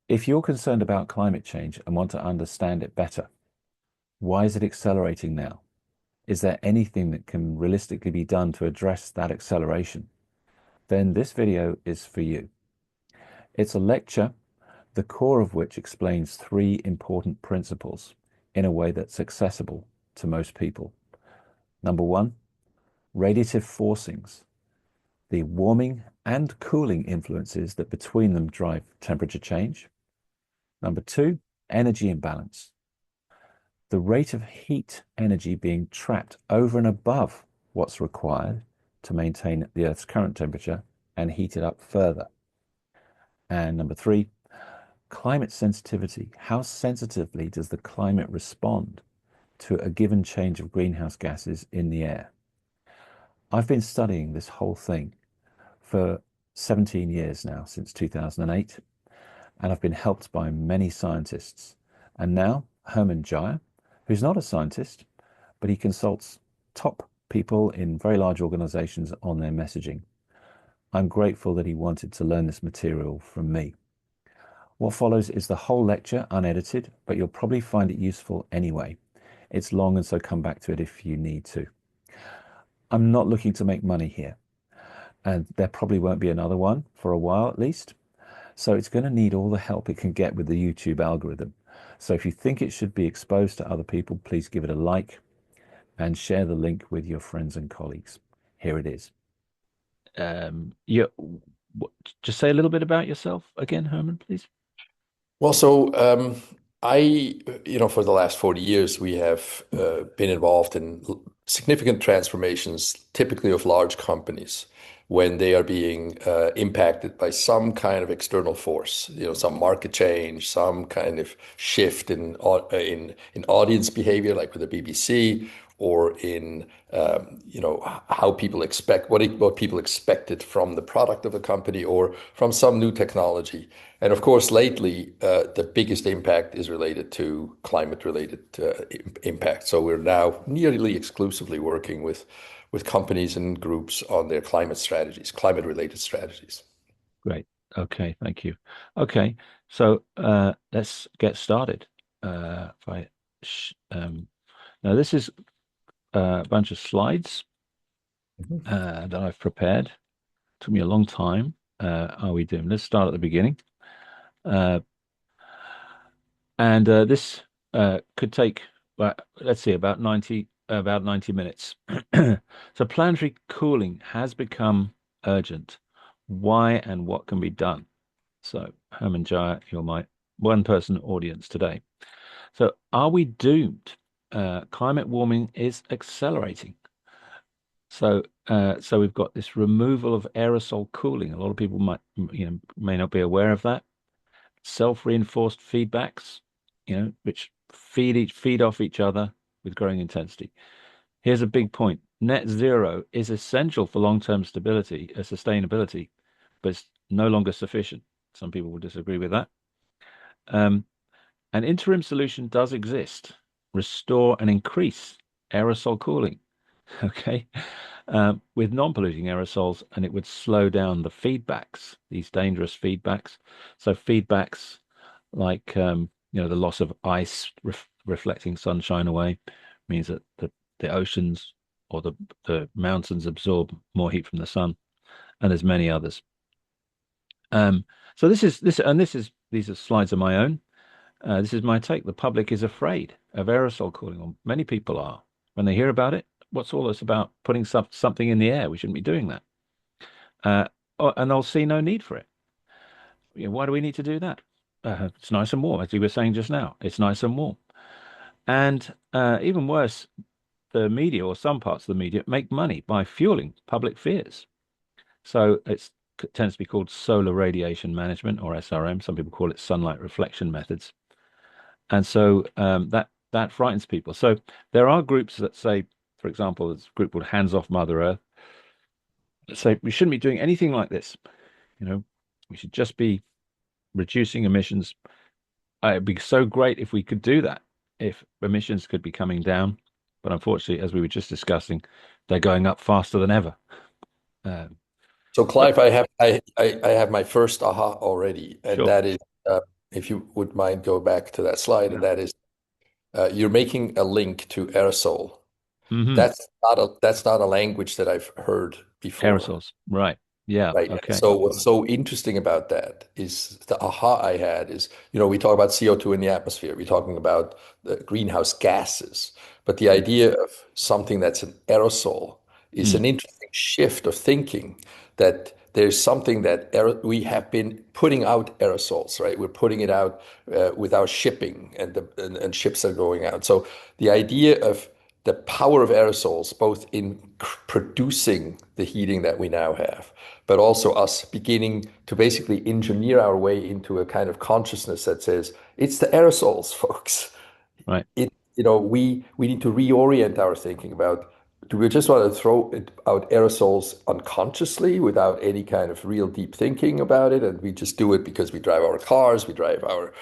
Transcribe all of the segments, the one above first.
If you're concerned about climate change and want to understand it better, why is it accelerating now? Is there anything that can realistically be done to address that acceleration? Then this video is for you. It's a lecture, the core of which explains three important principles in a way that's accessible to most people. Number one, radiative forcings, the warming and cooling influences that between them drive temperature change. Number two, energy imbalance, the rate of heat energy being trapped over and above what's required to maintain the Earth's current temperature and heat it up further. And number three, climate sensitivity. How sensitively does the climate respond to a given change of greenhouse gases in the air? I've been studying this whole thing for 17 years now, since 2008, and I've been helped by many scientists. And now Herman Jaya, who's not a scientist, but he consults top people in very large organizations on their messaging. I'm grateful that he wanted to learn this material from me. What follows is the whole lecture unedited, but you'll probably find it useful anyway. It's long, and so come back to it if you need to. I'm not looking to make money here, and there probably won't be another one for a while at least. So it's going to need all the help it can get with the YouTube algorithm. So if you think it should be exposed to other people, please give it a like and share the link with your friends and colleagues. Here it is. Yeah, just say a little bit about yourself again, Herman, please. Well, for the last 40 years, we have been involved in significant transformations, typically of large companies, when they are being impacted by some kind of external force, some market change, some kind of shift in audience behavior, like with the BBC, or in how people expect what people expected from the product of a company or from some new technology. And of course, lately, the biggest impact is related to climate-related impact. So we're now nearly exclusively working with companies and groups on their climate strategies, climate-related strategies. Great. Okay, thank you. Okay, so let's get started. If I now this is a bunch of slides Mhm. that I've prepared. Took me a long time. Are we doing? Let's start at the beginning. Uh, and this could take, well, let's see, about 90 minutes. So planetary cooling has become urgent. Why and what can be done? So Herman Jaya, you're my one-person audience today. So are we doomed? Climate warming is accelerating. So we've got this removal of aerosol cooling. A lot of people may not be aware of that. Self-reinforced feedbacks, which feed off each other with growing intensity. Here's a big point. Net zero is essential for long-term stability, sustainability, but it's no longer sufficient. Some people will disagree with that. Um, an interim solution does exist. Restore and increase aerosol cooling. Okay. With non-polluting aerosols, and it would slow down the feedbacks, these dangerous feedbacks. So feedbacks like the loss of ice reflecting sunshine away means that the oceans or the mountains absorb more heat from the sun, and there's many others. So these are slides of my own. This is my take. The public is afraid of aerosol cooling, or many people are. When they hear about it, what's all this about putting something in the air? We shouldn't be doing that. And they'll see no need for it. Why do we need to do that? It's nice and warm, as you were saying just now. It's nice and warm. And even worse, the media or some parts of the media make money by fueling public fears. So it tends to be called solar radiation management, or SRM. Some people call it sunlight reflection methods. And so that frightens people. So there are groups that say, for example, there's a group called Hands Off Mother Earth, that say we shouldn't be doing anything like this. We should just be reducing emissions. It'd be so great if we could do that, if emissions could be coming down. But unfortunately, as we were just discussing, they're going up faster than ever. Um, So, so Clive, I have my first aha already, and sure. that is if you would mind go back to that slide, Yeah. and that is you're making a link to aerosol. Hmm. That's not a language that I've heard before. Aerosols. Right. Yeah. Right. And Okay. so what's so interesting about that is the aha I had is, we talk about CO2 in the atmosphere. We're talking about the greenhouse gases. But the Mm. idea of something that's an aerosol is Mm. an interesting shift of thinking that there's something that we have been putting out aerosols, right? We're putting it out with our shipping and ships are going out. So the idea of the power of aerosols, both in producing the heating that we now have, but also us beginning to basically engineer our way into a kind of consciousness that says it's the aerosols, folks. Right. We need to reorient our thinking about, do we just want to throw out aerosols unconsciously without any kind of real deep thinking about it, and we just do it because we drive our cars, we drive our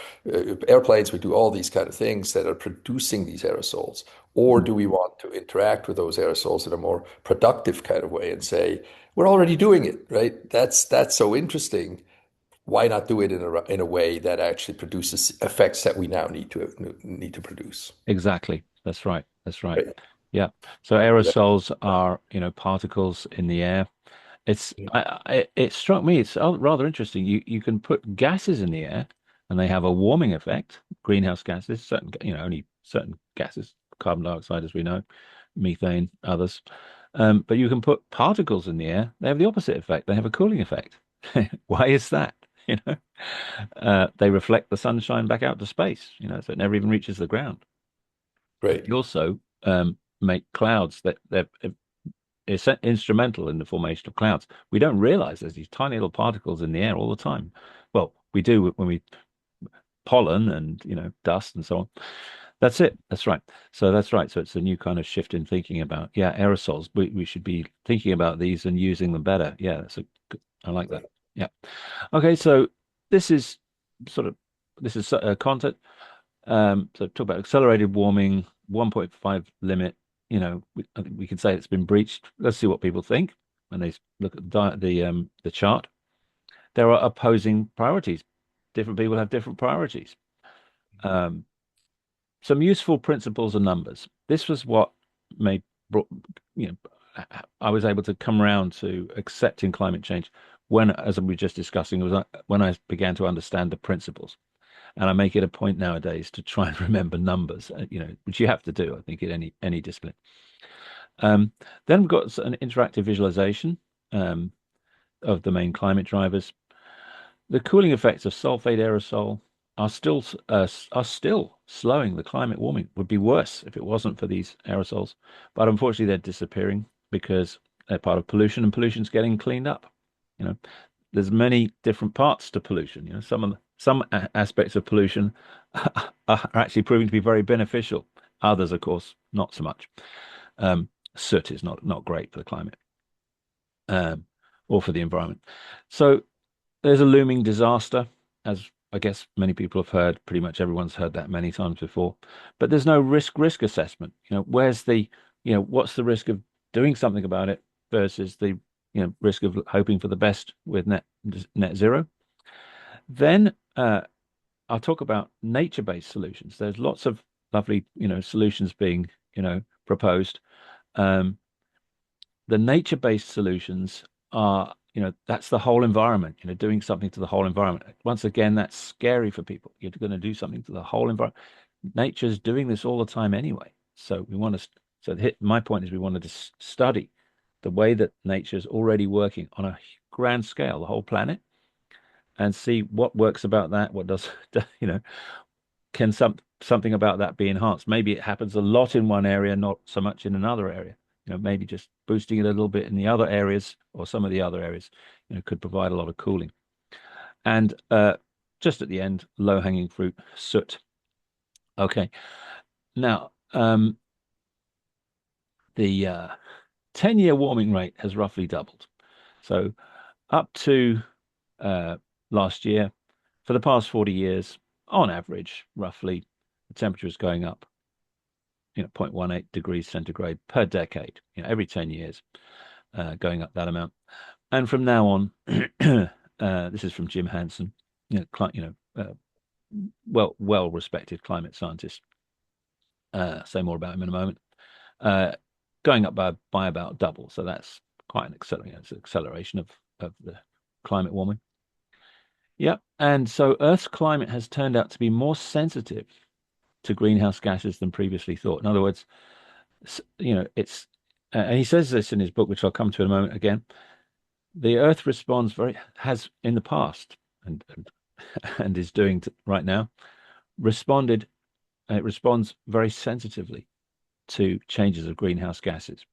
airplanes, we do all these kind of things that are producing these aerosols, or Mm. do we want to interact with those aerosols in a more productive kind of way and say we're already doing it, right? That's so interesting. Why not do it in a way that actually produces effects that we now need to produce? Exactly. That's right. That's right. Right. Yeah. So aerosols are, particles in the air. It struck me, it's rather interesting. You can put gases in the air and they have a warming effect, greenhouse gases, only certain gases, carbon dioxide, as we know, methane, others. But you can put particles in the air, they have the opposite effect. They have a cooling effect. Why is that? You know, they reflect the sunshine back out to space, so it never even reaches the ground. Great. They also make clouds that they're instrumental in the formation of clouds. We don't realize there's these tiny little particles in the air all the time. Well, we do when we pollen and dust and so on. That's it. That's right. So that's right. So it's a new kind of shift in thinking about, yeah, aerosols. We should be thinking about these and using them better. Yeah, I like that. Right. Yeah. Okay, so this is sort of this is content. So talk about accelerated warming, 1.5 limit. I think we can say it's been breached. Let's see what people think when they look at the chart. There are opposing priorities. Different people have different priorities. Um, some useful principles and numbers. This was what made brought, you know, I was able to come around to accepting climate change when, as we were just discussing, it was when I began to understand the principles. And I make it a point nowadays to try and remember numbers, which you have to do, I think, in any discipline. Um, then we've got an interactive visualization of the main climate drivers. The cooling effects of sulfate aerosol are still slowing the climate warming. Would be worse if it wasn't for these aerosols, but unfortunately they're disappearing because they're part of pollution, and pollution's getting cleaned up. You know, there's many different parts to pollution. Some aspects of pollution are actually proving to be very beneficial. Others, of course, not so much. Soot is not great for the climate um, or for the environment. So there's a looming disaster, as I guess many people have heard. Pretty much everyone's heard that many times before. But there's no risk assessment. What's the risk of doing something about it versus the risk of hoping for the best with net zero. Then I'll talk about nature-based solutions. There's lots of lovely solutions being proposed. Um, the nature-based solutions are, that's the whole environment, doing something to the whole environment. Once again, that's scary for people. You're going to do something to the whole environment. Nature's doing this all the time anyway. So we want to, my point is we wanted to study the way that nature's already working on a grand scale, the whole planet, and see what works about that, what does, can something about that be enhanced? Maybe it happens a lot in one area, not so much in another area. Maybe just boosting it a little bit in the other areas or some of the other areas, could provide a lot of cooling. And just at the end, low-hanging fruit, soot. Okay. Now, the 10-year warming rate has roughly doubled. So up to last year, for the past 40 years, on average, roughly, the temperature is going up 0.18 degrees centigrade per decade, every 10 years, going up that amount. And from now on, this is from Jim Hansen, well-respected climate scientist. Say more about him in a moment. Uh, Going up by about double, so that's quite an acceleration of the climate warming. Yep, and so Earth's climate has turned out to be more sensitive to greenhouse gases than previously thought. In other words, it's and he says this in his book, which I'll come to in a moment again. The Earth responds has in the past and is doing right now responded. It responds very sensitively to changes of greenhouse gases.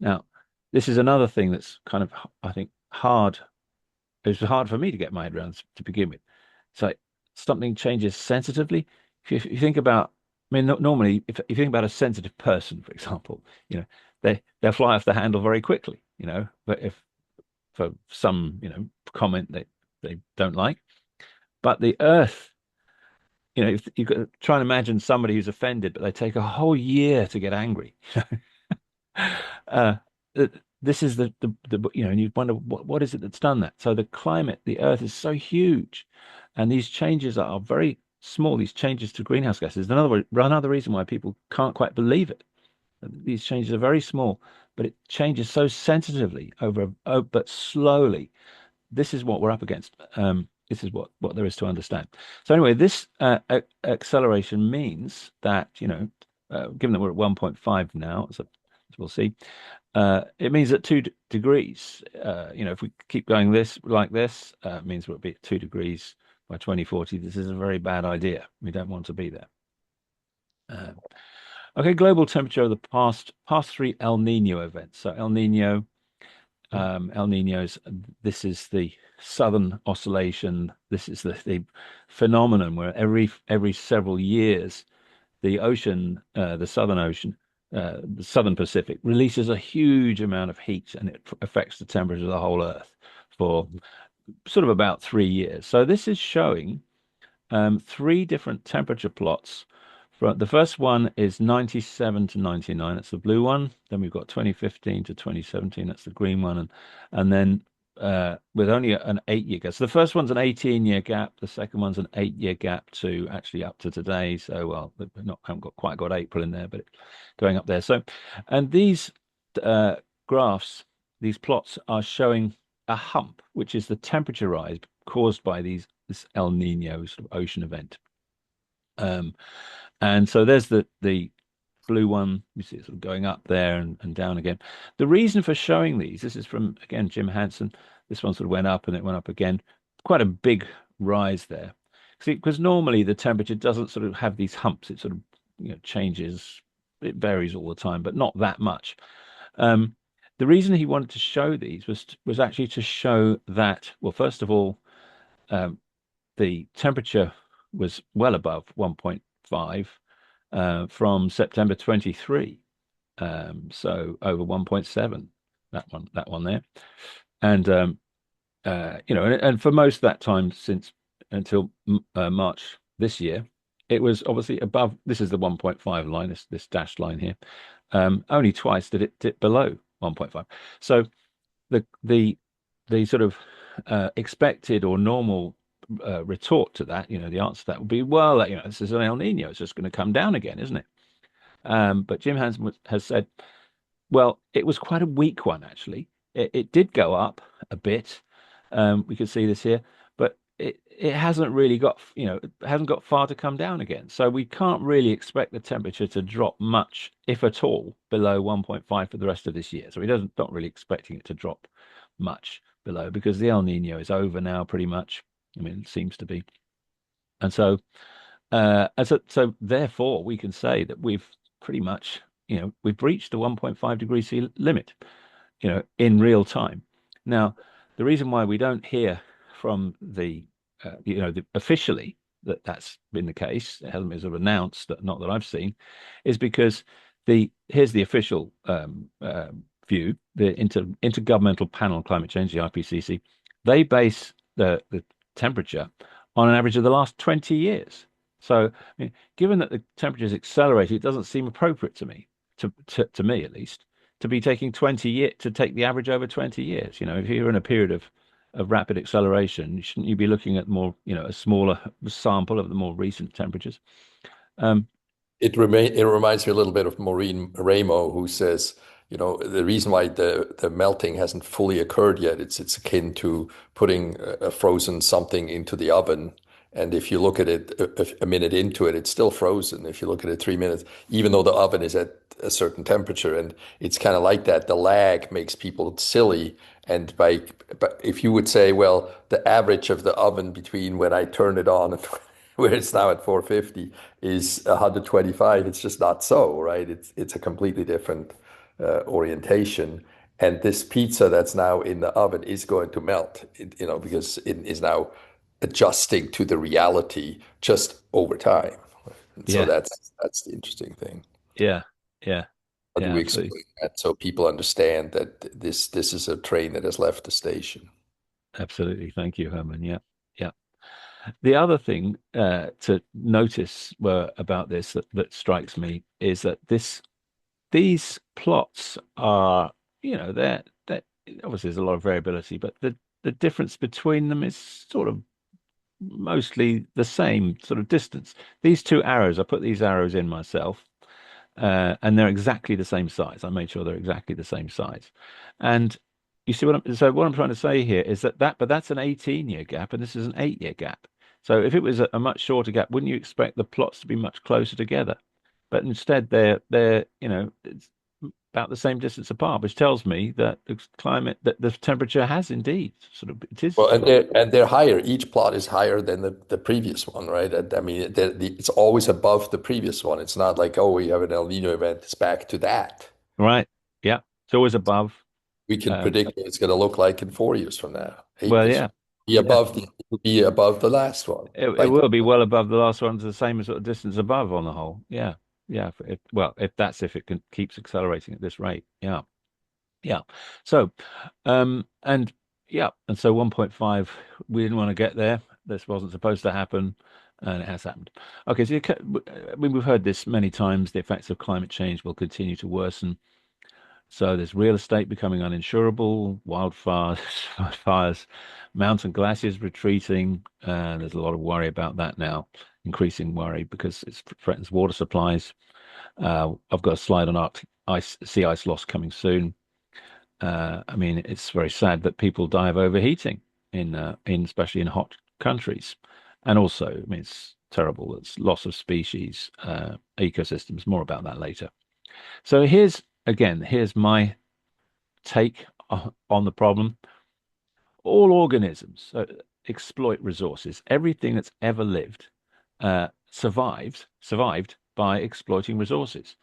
Now, this is another thing that's kind of, I think, hard. It was hard for me to get my head around to begin with. It's like something changes sensitively. If you think about, I mean, normally, if you think about a sensitive person, for example, they'll fly off the handle very quickly, but if for some, comment they don't like, but the Earth, if you could try and imagine somebody who's offended, but they take a whole year to get angry. uh, this is and you wonder what is it that's done that. So the climate, the Earth is so huge, and these changes are very small. These changes to greenhouse gases. Another reason why people can't quite believe it. These changes are very small, but it changes so sensitively but slowly. This is what we're up against. This is what there is to understand. So anyway, this acceleration means that, given that we're at 1.5 now, as we'll see, it means that 2 degrees, if we keep going like this, it means we'll be at 2 degrees by 2040. This is a very bad idea. We don't want to be there. Okay, global temperature of the past three El Nino events. So El Nino's, this is the southern oscillation. This is the phenomenon where every several years, the ocean, the Southern Ocean, the Southern Pacific, releases a huge amount of heat, and it affects the temperature of the whole Earth for sort of about 3 years. So this is showing three different temperature plots. The first one is 97 to 99. That's the blue one. Then we've got 2015 to 2017. That's the green one. And then with only an 8-year gap. So the first one's an 18-year gap. The second one's an 8-year gap to actually up to today. So, well, haven't quite got April in there, but going up there. So, and these graphs, these plots are showing a hump, which is the temperature rise caused by this El Nino sort of ocean event. And so there's the blue one. You see it sort of going up there and down again. The reason for showing this is from, again, Jim Hansen. This one sort of went up and it went up again. Quite a big rise there. See, because normally the temperature doesn't sort of have these humps. It sort of, changes. It varies all the time, but not that much. The reason he wanted to show these was actually to show that, well, first of all, the temperature was well above 1.5 from September 23. So over 1.7, that one there. And and for most of that time until March this year, it was obviously above. This is the 1.5 line, this dashed line here. Only twice did it dip below 1.5. So the sort of expected or normal retort to that, the answer to that would be, well, this is an El Nino. It's just going to come down again, isn't it? But Jim Hansen has said, well, it was quite a weak one, actually. It did go up a bit. We could see this here, but it hasn't really got, it hasn't got far to come down again. So we can't really expect the temperature to drop much, if at all, below 1.5 for the rest of this year. So he not really expecting it to drop much below, because the El Nino is over now, pretty much. I mean, it seems to be. And so, so therefore, we can say that we've pretty much, we've reached the 1.5 degrees C limit, in real time. Now, the reason why we don't hear from officially that's been the case, it hasn't been sort of announced, not that I've seen, is because here's the official view, the Intergovernmental Panel on Climate Change, the IPCC. They base the temperature on an average of the last 20 years. So, I mean, given that the temperature is accelerating, it doesn't seem appropriate to me, to me at least, to be taking 20 years, to take the average over 20 years. If you're in a period of of rapid acceleration, shouldn't you be looking at more, a smaller sample of the more recent temperatures? Um, It reminds me a little bit of Maureen Ramo, who says, the reason why the melting hasn't fully occurred yet, it's akin to putting a frozen something into the oven. And if you look at it a minute into it, it's still frozen. If you look at it 3 minutes, even though the oven is at a certain temperature, and it's kind of like that. The lag makes people silly. And but if you would say, well, the average of the oven between when I turn it on and where it's now at 450 is 125. It's just not so, right? It's a completely different orientation. And this pizza that's now in the oven is going to melt, because it is now adjusting to the reality just over time. And so yeah, that's the interesting thing. yeah, yeah, How do yeah, we absolutely, explain that so people understand that this is a train that has left the station? absolutely. Thank you, Herman. Yeah, yeah. The other thing to notice about this that strikes me is that these plots are, they're obviously there's a lot of variability, but the difference between them is sort of mostly the same sort of distance. These two arrows, I put these arrows in myself, and they're exactly the same size. I made sure they're exactly the same size. And you see what I'm trying to say here is but that's an 18-year gap, and this is an 8-year gap. So if it was a much shorter gap, wouldn't you expect the plots to be much closer together? But instead, they're it's about the same distance apart, which tells me that the temperature has indeed sort of it is Well, sort of and they're higher. Each plot is higher than the previous one, right? I mean, it's always above the previous one. It's not like, oh, we have an El Nino event. It's back to that. right. Yeah, it's always above. We can Um, predict what it's going to look like in 4 years from now, 8 well, years yeah, from now. Be yeah. above it will be above the last one. It Like, will be well above the last one, to the same sort of distance above on the whole. Yeah, yeah. If it can keeps accelerating at this rate. Yeah, yeah. So, and yeah, and so 1.5, we didn't want to get there. This wasn't supposed to happen, and it has happened. Okay, so I mean, we've heard this many times. The effects of climate change will continue to worsen. So there's real estate becoming uninsurable, wildfires, fires, mountain glaciers retreating. There's a lot of worry about that now, increasing worry because it threatens water supplies. I've got a slide on Arctic sea ice loss coming soon. I mean, it's very sad that people die of overheating in especially in hot countries, and also, I mean, it's terrible. It's loss of species, ecosystems. More about that later. So here's my take on the problem. All organisms exploit resources. Everything that's ever lived survived by exploiting resources.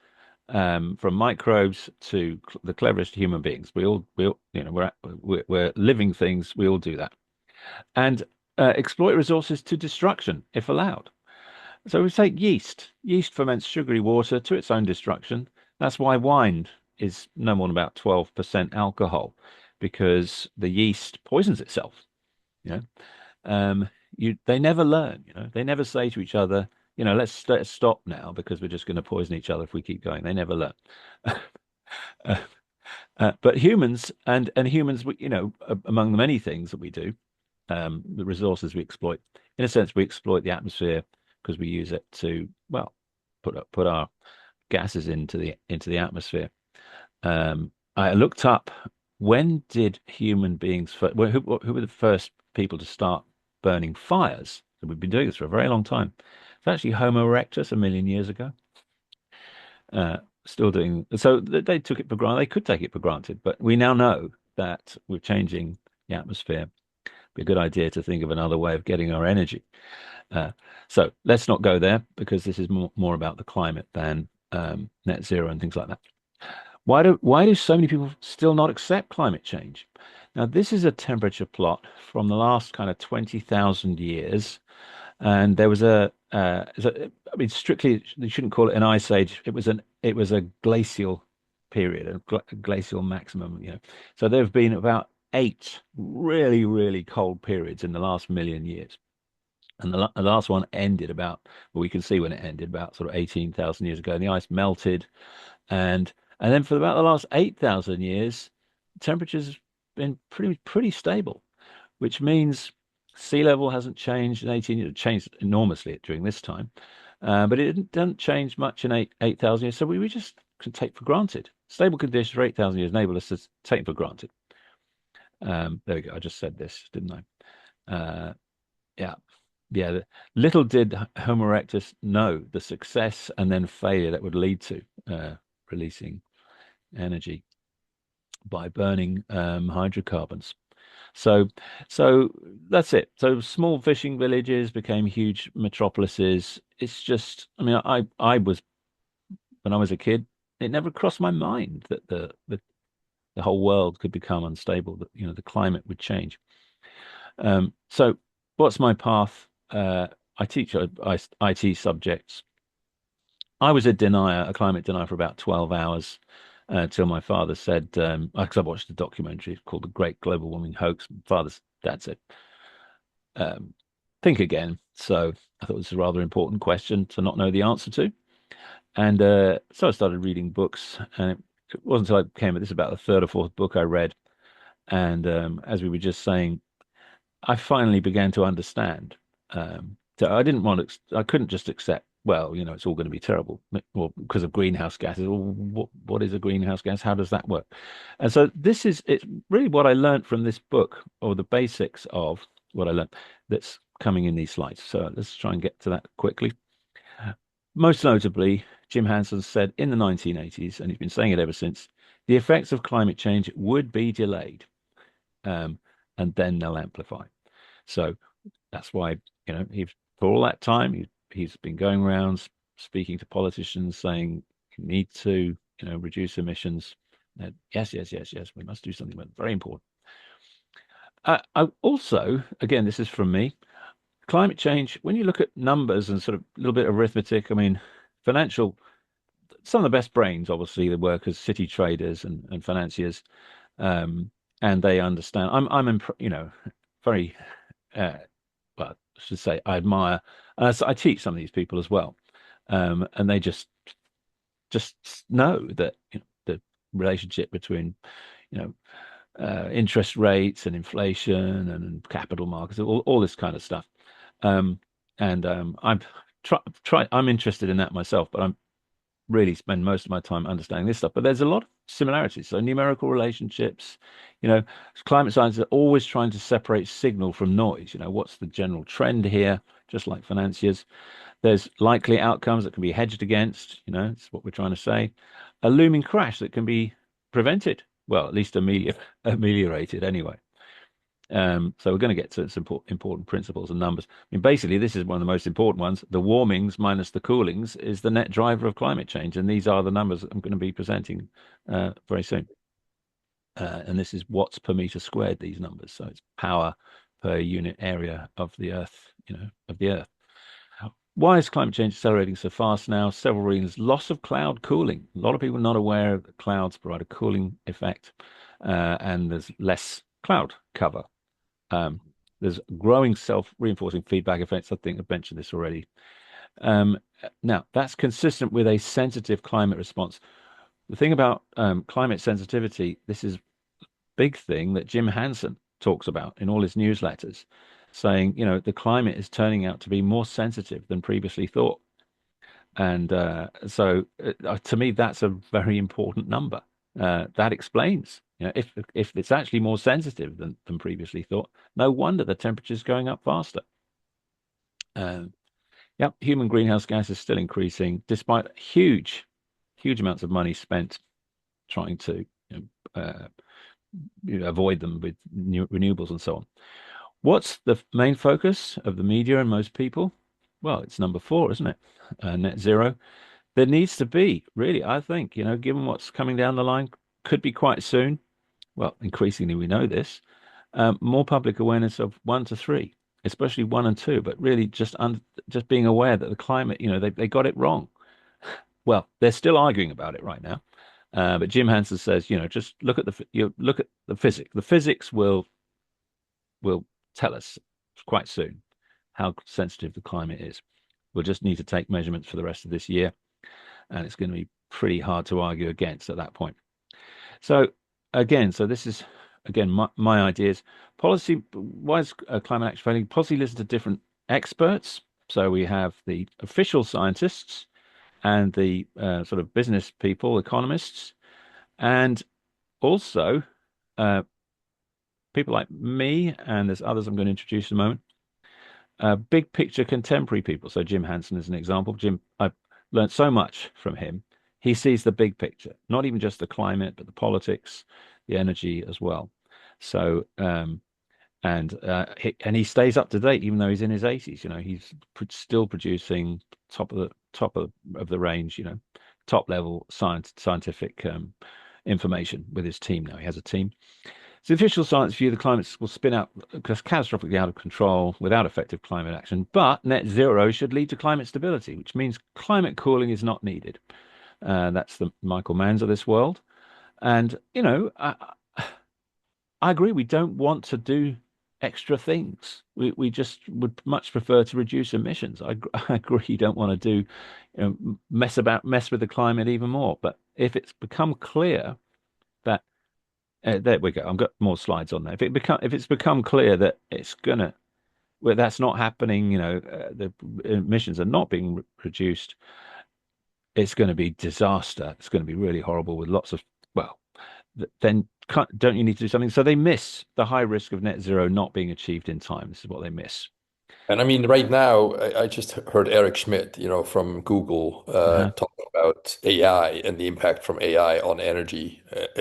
From microbes to the cleverest human beings, we all, we're living things. We all do that, and exploit resources to destruction if allowed. So we take yeast. Yeast ferments sugary water to its own destruction. That's why wine is no more than about 12% alcohol, because the yeast poisons itself. You know, they never learn. They never say to each other, let's stop now because we're just going to poison each other if we keep going. They never learn. But humans and humans, among the many things that we do, the resources we exploit. In a sense, we exploit the atmosphere because we use it to, well, put our gases into the atmosphere. I looked up, when did human beings first, who were the first people to start burning fires? So we've been doing this for a very long time. It's actually Homo erectus a million years ago. Still doing so. They took it for granted. They could take it for granted, but we now know that we're changing the atmosphere. Be a good idea to think of another way of getting our energy. Uh, so let's not go there because this is more about the climate than net zero and things like that. Why do so many people still not accept climate change? Now, this is a temperature plot from the last kind of 20,000 years, and there was I mean, strictly, you shouldn't call it an ice age. It was a glacial period, a glacial maximum. So there have been about 8 really, really cold periods in the last million years. And the last one ended well, we can see when it ended, about sort of 18,000 years ago. And the ice melted, and then for about the last 8,000 years, temperature's been pretty stable. which means sea level hasn't changed in 18 years. It changed enormously during this time, but it didn't change much in 8,000 years. So we just can take for granted. Stable conditions for 8,000 years enable us to take for granted. There we go. I just said this, didn't I? Yeah. Yeah. Little did Homo erectus know the success and then failure that would lead to releasing energy by burning hydrocarbons. So, so that's it. So small fishing villages became huge metropolises. It's just, I mean, I was when I was a kid, it never crossed my mind that the whole world could become unstable. That the climate would change. So, what's my path? I teach IT subjects. I was a denier, a climate denier for about 12 hours till my father said, because I watched a documentary called The Great Global Warming Hoax. Father's dad said, um, think again. So I thought this was a rather important question to not know the answer to. And so I started reading books. And it wasn't until I came at this about the third or fourth book I read. And as we were just saying, I finally began to understand. So I couldn't just accept, well, it's all going to be terrible, well, because of greenhouse gases. Well, what is a greenhouse gas? How does that work? And so it's really what I learned from this book, or the basics of what I learned, that's coming in these slides. So let's try and get to that quickly. Most notably, Jim Hansen said in the 1980s, and he's been saying it ever since, the effects of climate change would be delayed, um, and then they'll amplify. So that's why, for all that time, he's been going around speaking to politicians saying, you need to, reduce emissions. Yes, yes, yes, yes, we must do something, but very important. I also, again, this is from me, climate change, when you look at numbers and sort of a little bit of arithmetic, I mean, financial, some of the best brains, obviously, they work as city traders and financiers, um, and they understand. Very, uh, well, I should say, I admire. So I teach some of these people as well, and they just know that the relationship between you know interest rates and inflation and capital markets, all this kind of stuff. Um, and I'm interested in that myself, but I'm really spend most of my time understanding this stuff. But there's a lot of similarities. So numerical relationships, you know, climate science are always trying to separate signal from noise. What's the general trend here? Just like financiers, there's likely outcomes that can be hedged against. It's what we're trying to say. A looming crash that can be prevented. Well, at least ameliorated anyway. So we're going to get to some important principles and numbers. I mean, basically, this is one of the most important ones. The warmings minus the coolings is the net driver of climate change, and these are the numbers I'm going to be presenting very soon. And this is watts per meter squared, these numbers. So it's power per unit area of the Earth, of the Earth. Why is climate change accelerating so fast now? Several reasons. Loss of cloud cooling. A lot of people are not aware that clouds provide a cooling effect, and there's less cloud cover. Um, there's growing self-reinforcing feedback effects. I think I've mentioned this already. Um, Now, that's consistent with a sensitive climate response. The thing about climate sensitivity, this is a big thing that Jim Hansen talks about in all his newsletters, saying, the climate is turning out to be more sensitive than previously thought. And so to me, that's a very important number. That explains, if it's actually more sensitive than previously thought, no wonder the temperature is going up faster. Yeah, human greenhouse gas is still increasing despite huge amounts of money spent trying to avoid them with new renewables and so on. What's the main focus of the media and most people? Well, it's number four, isn't it? Net zero. There needs to be, really, I think, given what's coming down the line, could be quite soon. Well, increasingly we know this. More public awareness of 1 to 3, especially 1 and 2, but really just being aware that the climate, they got it wrong. Well, they're still arguing about it right now. But Jim Hansen says, just look at the physics. The physics will tell us quite soon how sensitive the climate is. We'll just need to take measurements for the rest of this year, and it's going to be pretty hard to argue against at that point. So again, this is again, my ideas. Policy, why is climate action failing? Policy listens to different experts. So we have the official scientists and the sort of business people, economists, and also uh, people like me, and there's others I'm going to introduce in a moment. Big picture contemporary people. So Jim Hansen is an example. Jim, I've learned so much from him. He sees the big picture, not even just the climate, but the politics, the energy as well. So, and he stays up to date even though he's in his 80s. You know, he's still producing top of the range. You know, top level scientific information with his team now. He has a team. So the official science view, the climate will spin out because catastrophically out of control without effective climate action. But net zero should lead to climate stability, which means climate cooling is not needed. That's the Michael Manns of this world. And, you know, I agree. We don't want to do extra things. We just would much prefer to reduce emissions. I agree. You don't want to do, mess with the climate even more. But if it's become clear that there we go. I've got more slides on there. If it's become clear that it's gonna well, that's not happening, the emissions are not being reduced, it's going to be disaster. It's going to be really horrible with lots of well, then don't you need to do something? So they miss the high risk of net zero not being achieved in time. This is what they miss. And I mean, right now, I just heard Eric Schmidt, from Google, Uh-huh. talking about AI and the impact from AI on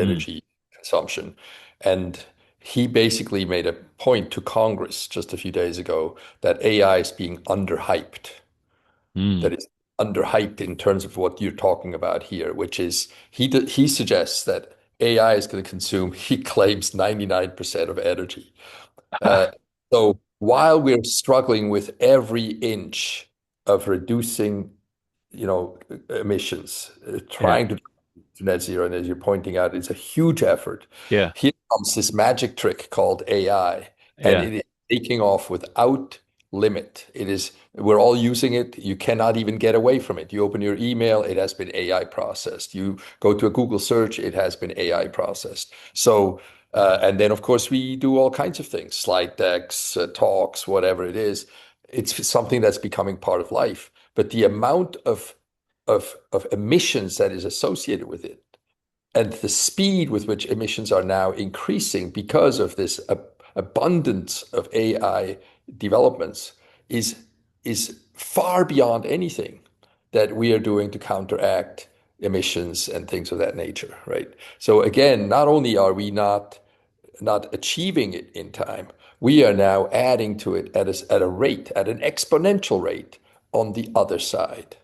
Mm, energy consumption. And he basically made a point to Congress just a few days ago that AI is being underhyped. mm, That is underhyped in terms of what you're talking about here, which is he suggests that AI is going to consume, he claims, 99% of energy. Uh, so while we're struggling with every inch of reducing, emissions, yeah, trying to net zero, and as you're pointing out, it's a huge effort. yeah, Here comes this magic trick called AI, and yeah. it is taking off without limit. We're all using it. You cannot even get away from it. You open your email, it has been AI processed. You go to a Google search, it has been AI processed. So, and then of course we do all kinds of things, slide decks, talks, whatever it is. It's something that's becoming part of life. But the amount of emissions that is associated with it and the speed with which emissions are now increasing because of this abundance of AI developments is is far beyond anything that we are doing to counteract emissions and things of that nature, right? So again, not only are we not achieving it in time, we are now adding to it at a rate, at an exponential rate on the other side.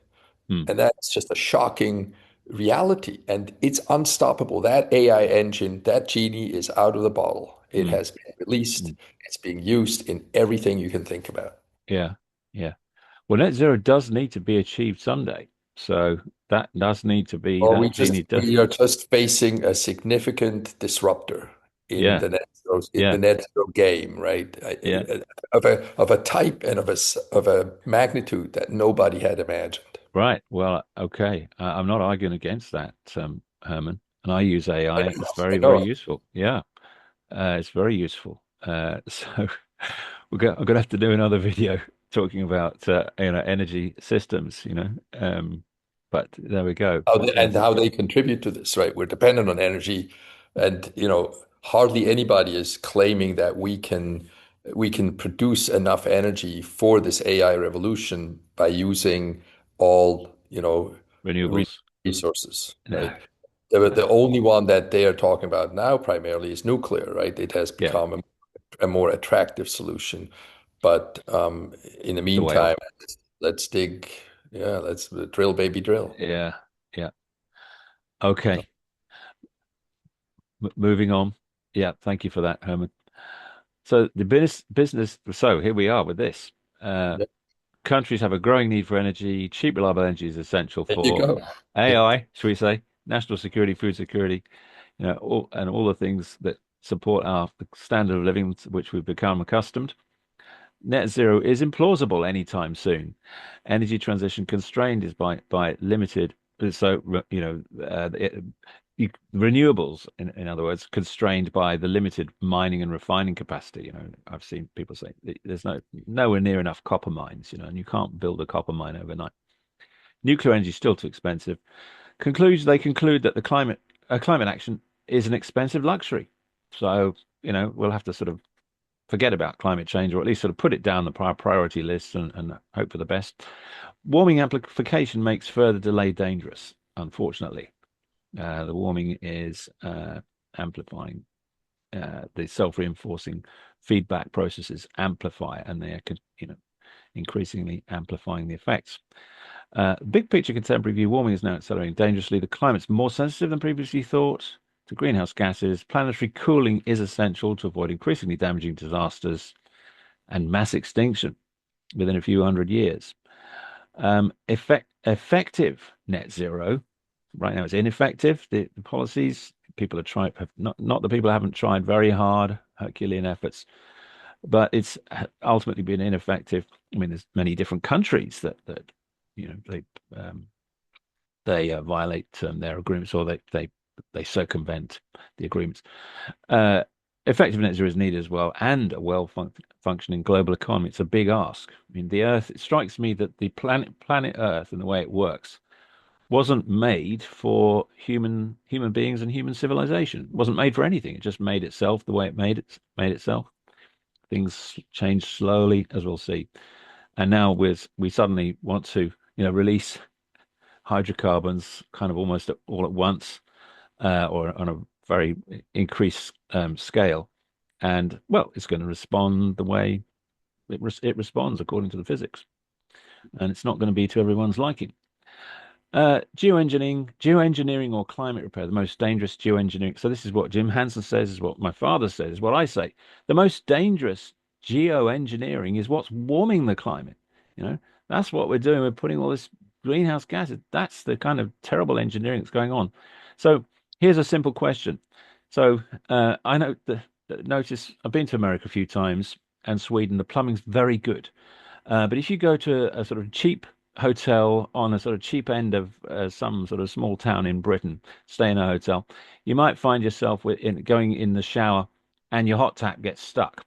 Mm, And that's just a shocking reality. And it's unstoppable. That AI engine, that genie is out of the bottle. It mm, has been released. mm. It's being used in everything you can think about. Yeah, yeah. Well, net zero does need to be achieved someday. So that does need to be Well, that genie does. we are just facing a significant disruptor in Yeah, the yeah, net zero game, right? yeah. Of a type and of a magnitude that nobody had imagined. Right. Well, okay. I'm not arguing against that, Herman. And I use AI. It's very, I very know. useful. Yeah, it's very useful. So I'm gonna have to do another video talking about energy systems. But there we go. And It's how they contribute to this, right? We're dependent on energy, and hardly anybody is claiming that we can produce enough energy for this AI revolution by using all, renewables. resources, No. right? The only one that they are talking about now primarily is nuclear, right? It has Yeah, become a more attractive solution. But in the the whale. meantime, let's dig, yeah, let's drill, baby, drill. Yeah, yeah. Okay. Moving on. Yeah, thank you for that, Herman. So the business. So here we are with this. Uh, Countries have a growing need for energy. Cheap, reliable energy is essential There you for go. Yeah. AI, should we say, national security, food security, all the things that support our standard of living, to which we've become accustomed. Net zero is implausible anytime soon. Energy transition constrained is by limited. So renewables, in other words, constrained by the limited mining and refining capacity. I've seen people say there's nowhere near enough copper mines, and you can't build a copper mine overnight. Nuclear energy is still too expensive. They conclude that climate action is an expensive luxury. So, we'll have to sort of forget about climate change, or at least sort of put it down the priority list and hope for the best. Warming amplification makes further delay dangerous, unfortunately. The warming is amplifying. The self-reinforcing feedback processes amplify, and they are, increasingly amplifying the effects. Big picture contemporary view, warming is now accelerating dangerously. The climate's more sensitive than previously thought to greenhouse gases. Planetary cooling is essential to avoid increasingly damaging disasters and mass extinction within a few hundred years. Effective net zero. Right now, it's ineffective. The policies people are trying have not the people haven't tried very hard, Herculean efforts, but it's ultimately been ineffective. I mean, there's many different countries that you know they violate their agreements, or they circumvent the agreements. Uh, Effective net zero is needed as well, and a functioning global economy. It's a big ask. I mean, the Earth. It strikes me that the planet Earth and the way it works wasn't made for human beings and human civilization. It wasn't made for anything. It just made itself the way it made itself. Things change slowly, as we'll see. And now we suddenly want to, release hydrocarbons kind of almost all at once, or on a very increased scale. And well, it's going to respond the way it responds according to the physics, and it's not going to be to everyone's liking. Geoengineering or climate repair, the most dangerous geoengineering. So this is what Jim Hansen says, is what my father says, is what I say. The most dangerous geoengineering is what's warming the climate. You know, that's what we're doing. We're putting all this greenhouse gases. That's the kind of terrible engineering that's going on. So here's a simple question. So I know notice I've been to America a few times and Sweden. The plumbing's very good. But if you go to a sort of cheap hotel on a sort of cheap end of some sort of small town in Britain, stay in a hotel, you might find yourself going in the shower and your hot tap gets stuck.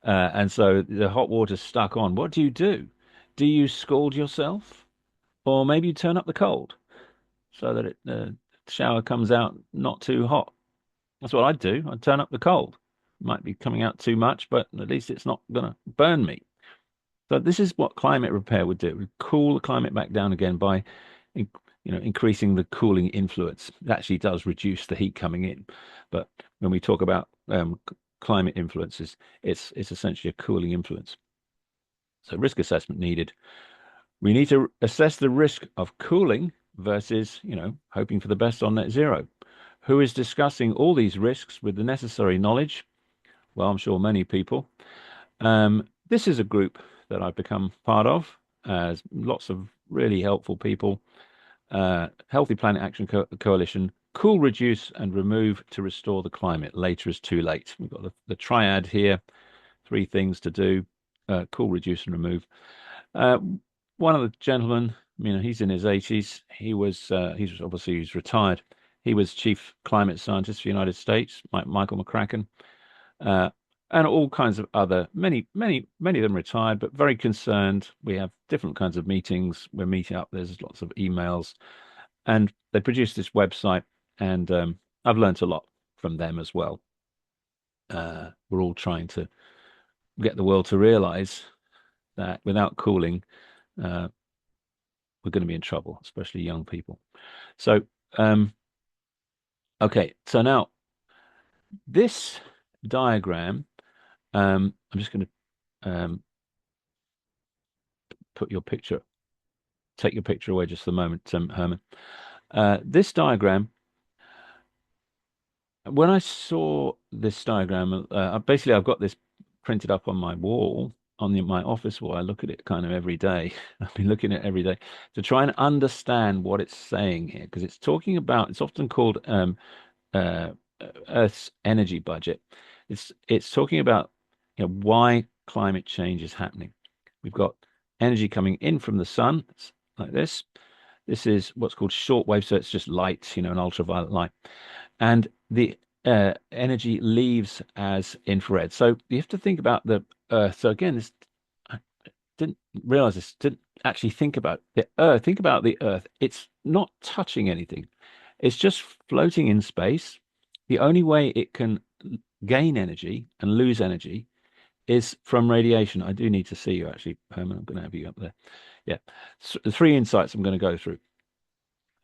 And so the hot water's stuck on. What do you do? Do you scald yourself? Or maybe you turn up the cold so that the shower comes out not too hot. That's what I'd do. I'd turn up the cold. Might be coming out too much, but at least it's not going to burn me. So this is what climate repair would do. It would cool the climate back down again by, increasing the cooling influence. It actually does reduce the heat coming in. But when we talk about climate influences, it's essentially a cooling influence. So risk assessment needed. We need to assess the risk of cooling versus, hoping for the best on net zero. Who is discussing all these risks with the necessary knowledge? Well, I'm sure many people. This is a group that I've become part of, as lots of really helpful people. Healthy Planet Action Coalition, cool, reduce, and remove to restore the climate. Later is too late. We've got the triad here, 3 things to do: cool, reduce, and remove. One of the gentlemen, he's in his 80s. He's retired. He was chief climate scientist for the United States, Michael McCracken. And all kinds of many of them retired, but very concerned. We have different kinds of meetings. We're meeting up. There's lots of emails, and they produced this website, and I've learned a lot from them as well. We're all trying to get the world to realize that without cooling, we're going to be in trouble, especially young people. So, okay, so now this diagram. I'm just going to take your picture away just for a moment, Herman. This diagram, when I saw this diagram, basically I've got this printed up on my wall, my office wall. I look at it kind of every day. I've been looking at it every day to try and understand what it's saying here, because it's often called Earth's energy budget. It's talking about why climate change is happening. We've got energy coming in from the sun, like this, This is what's called shortwave, so it's just light, an ultraviolet light. And the energy leaves as infrared. So you have to think about the Earth. So again, this I didn't realize this, didn't actually think about the Earth. Think about the Earth. It's not touching anything. It's just floating in space. The only way it can gain energy and lose energy is from radiation. I do need to see you actually, Herman. I'm going to have you up there. Yeah. So the three insights I'm going to go through.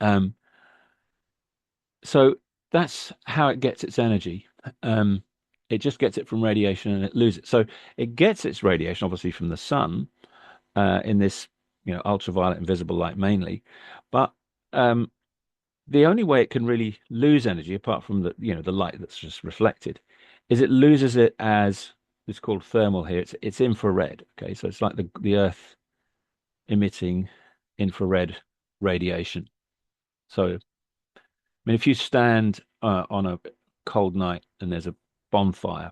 Um, so that's how it gets its energy. Um, it just gets it from radiation and it loses it. So it gets its radiation obviously from the sun in this, ultraviolet and visible light mainly. But um, the only way it can really lose energy, apart from the light that's just reflected, is it loses it as it's called thermal here. It's infrared. Okay, so it's like the Earth emitting infrared radiation. So, I mean, if you stand on a cold night and there's a bonfire,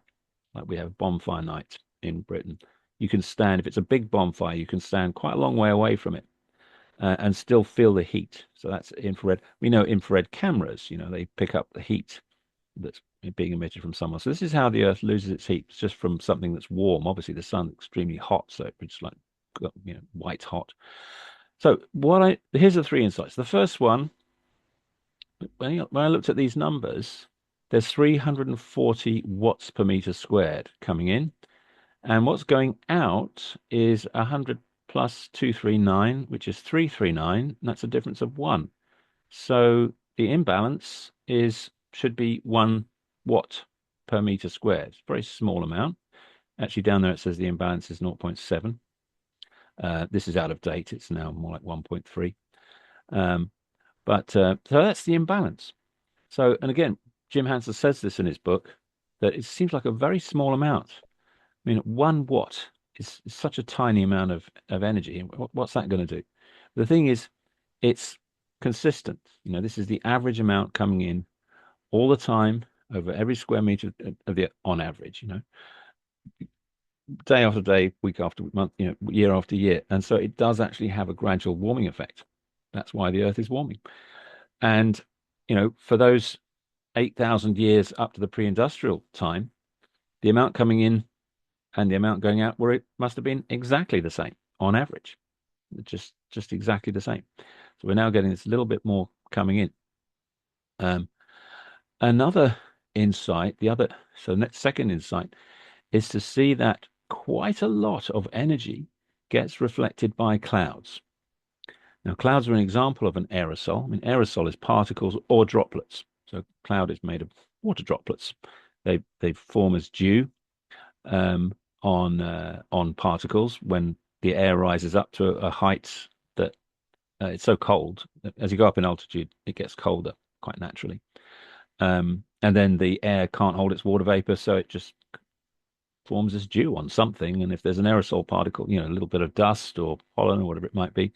like we have a bonfire night in Britain, you can stand, if it's a big bonfire, you can stand quite a long way away from it and still feel the heat. So that's infrared. We know infrared cameras, they pick up the heat that's being emitted from somewhere. So this is how the Earth loses its heat. It's just from something that's warm. Obviously, the sun's extremely hot, so it's like white hot. So here's the three insights. The first one, when I looked at these numbers, there's 340 watts per meter squared coming in, and what's going out is 100 plus 239, which is 339, and that's a difference of one. So the imbalance should be 1 watt per meter squared. It's a very small amount. Actually, down there it says the imbalance is 0.7. This is out of date. It's now more like 1.3. So that's the imbalance. So, and again, Jim Hansen says this in his book that it seems like a very small amount. I mean, 1 watt is such a tiny amount of energy. What's that going to do? The thing is, it's consistent. This is the average amount coming in all the time over every square meter of the on average, day after day, week after month, year after year. And so it does actually have a gradual warming effect. That's why the Earth is warming. And, for those 8,000 years up to the pre-industrial time, the amount coming in and the amount going out it must have been exactly the same on average, just exactly the same. So we're now getting this little bit more coming in. Another insight, second insight is to see that quite a lot of energy gets reflected by clouds. Now, clouds are an example of an aerosol. I mean, aerosol is particles or droplets. So cloud is made of water droplets. They form as dew on particles when the air rises up to a height that it's so cold. As you go up in altitude, it gets colder quite naturally. And then the air can't hold its water vapor, so it just forms as dew on something. And if there's an aerosol particle, a little bit of dust or pollen or whatever it might be,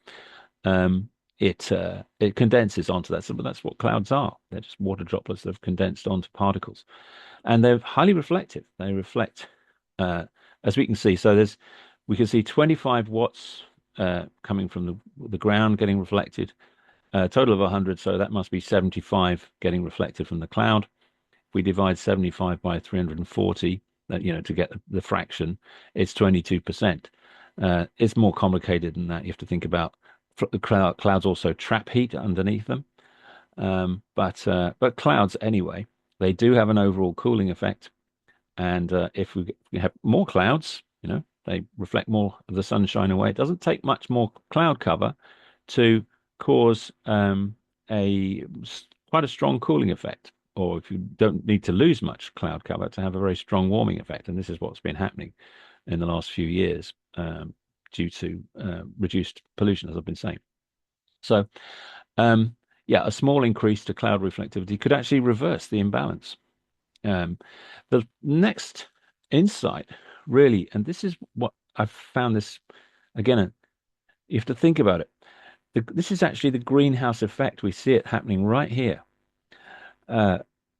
it condenses onto that. So that's what clouds are. They're just water droplets that have condensed onto particles, and they're highly reflective. They reflect, as we can see. So we can see 25 watts coming from the ground getting reflected, a total of 100. So that must be 75 getting reflected from the cloud. If we divide 75 by 340, to get the fraction, it's 22%. It's more complicated than that. You have to think about the clouds also trap heat underneath them. But clouds anyway, they do have an overall cooling effect. And if we have more clouds, they reflect more of the sunshine away. It doesn't take much more cloud cover to cause quite a strong cooling effect, or if you don't need to lose much cloud cover to have a very strong warming effect. And this is what's been happening in the last few years due to reduced pollution, as I've been saying. So, yeah, a small increase to cloud reflectivity could actually reverse the imbalance. The next insight, really, and this is what I've found this again, you have to think about it. This is actually the greenhouse effect. We see it happening right here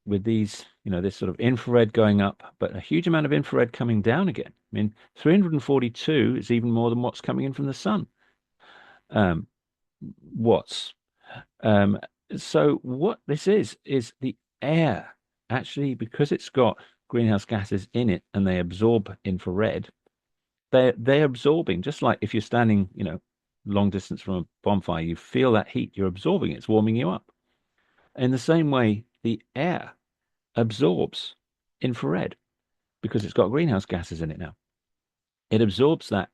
with these, this sort of infrared going up, but a huge amount of infrared coming down again. I mean, 342 is even more than what's coming in from the sun. Watts. Um, so what this is the air actually, because it's got greenhouse gases in it and they absorb infrared, they're absorbing, just like if you're standing, long distance from a bonfire, you feel that heat, you're absorbing it, it's warming you up. In the same way, the air absorbs infrared because it's got greenhouse gases in it now. It absorbs that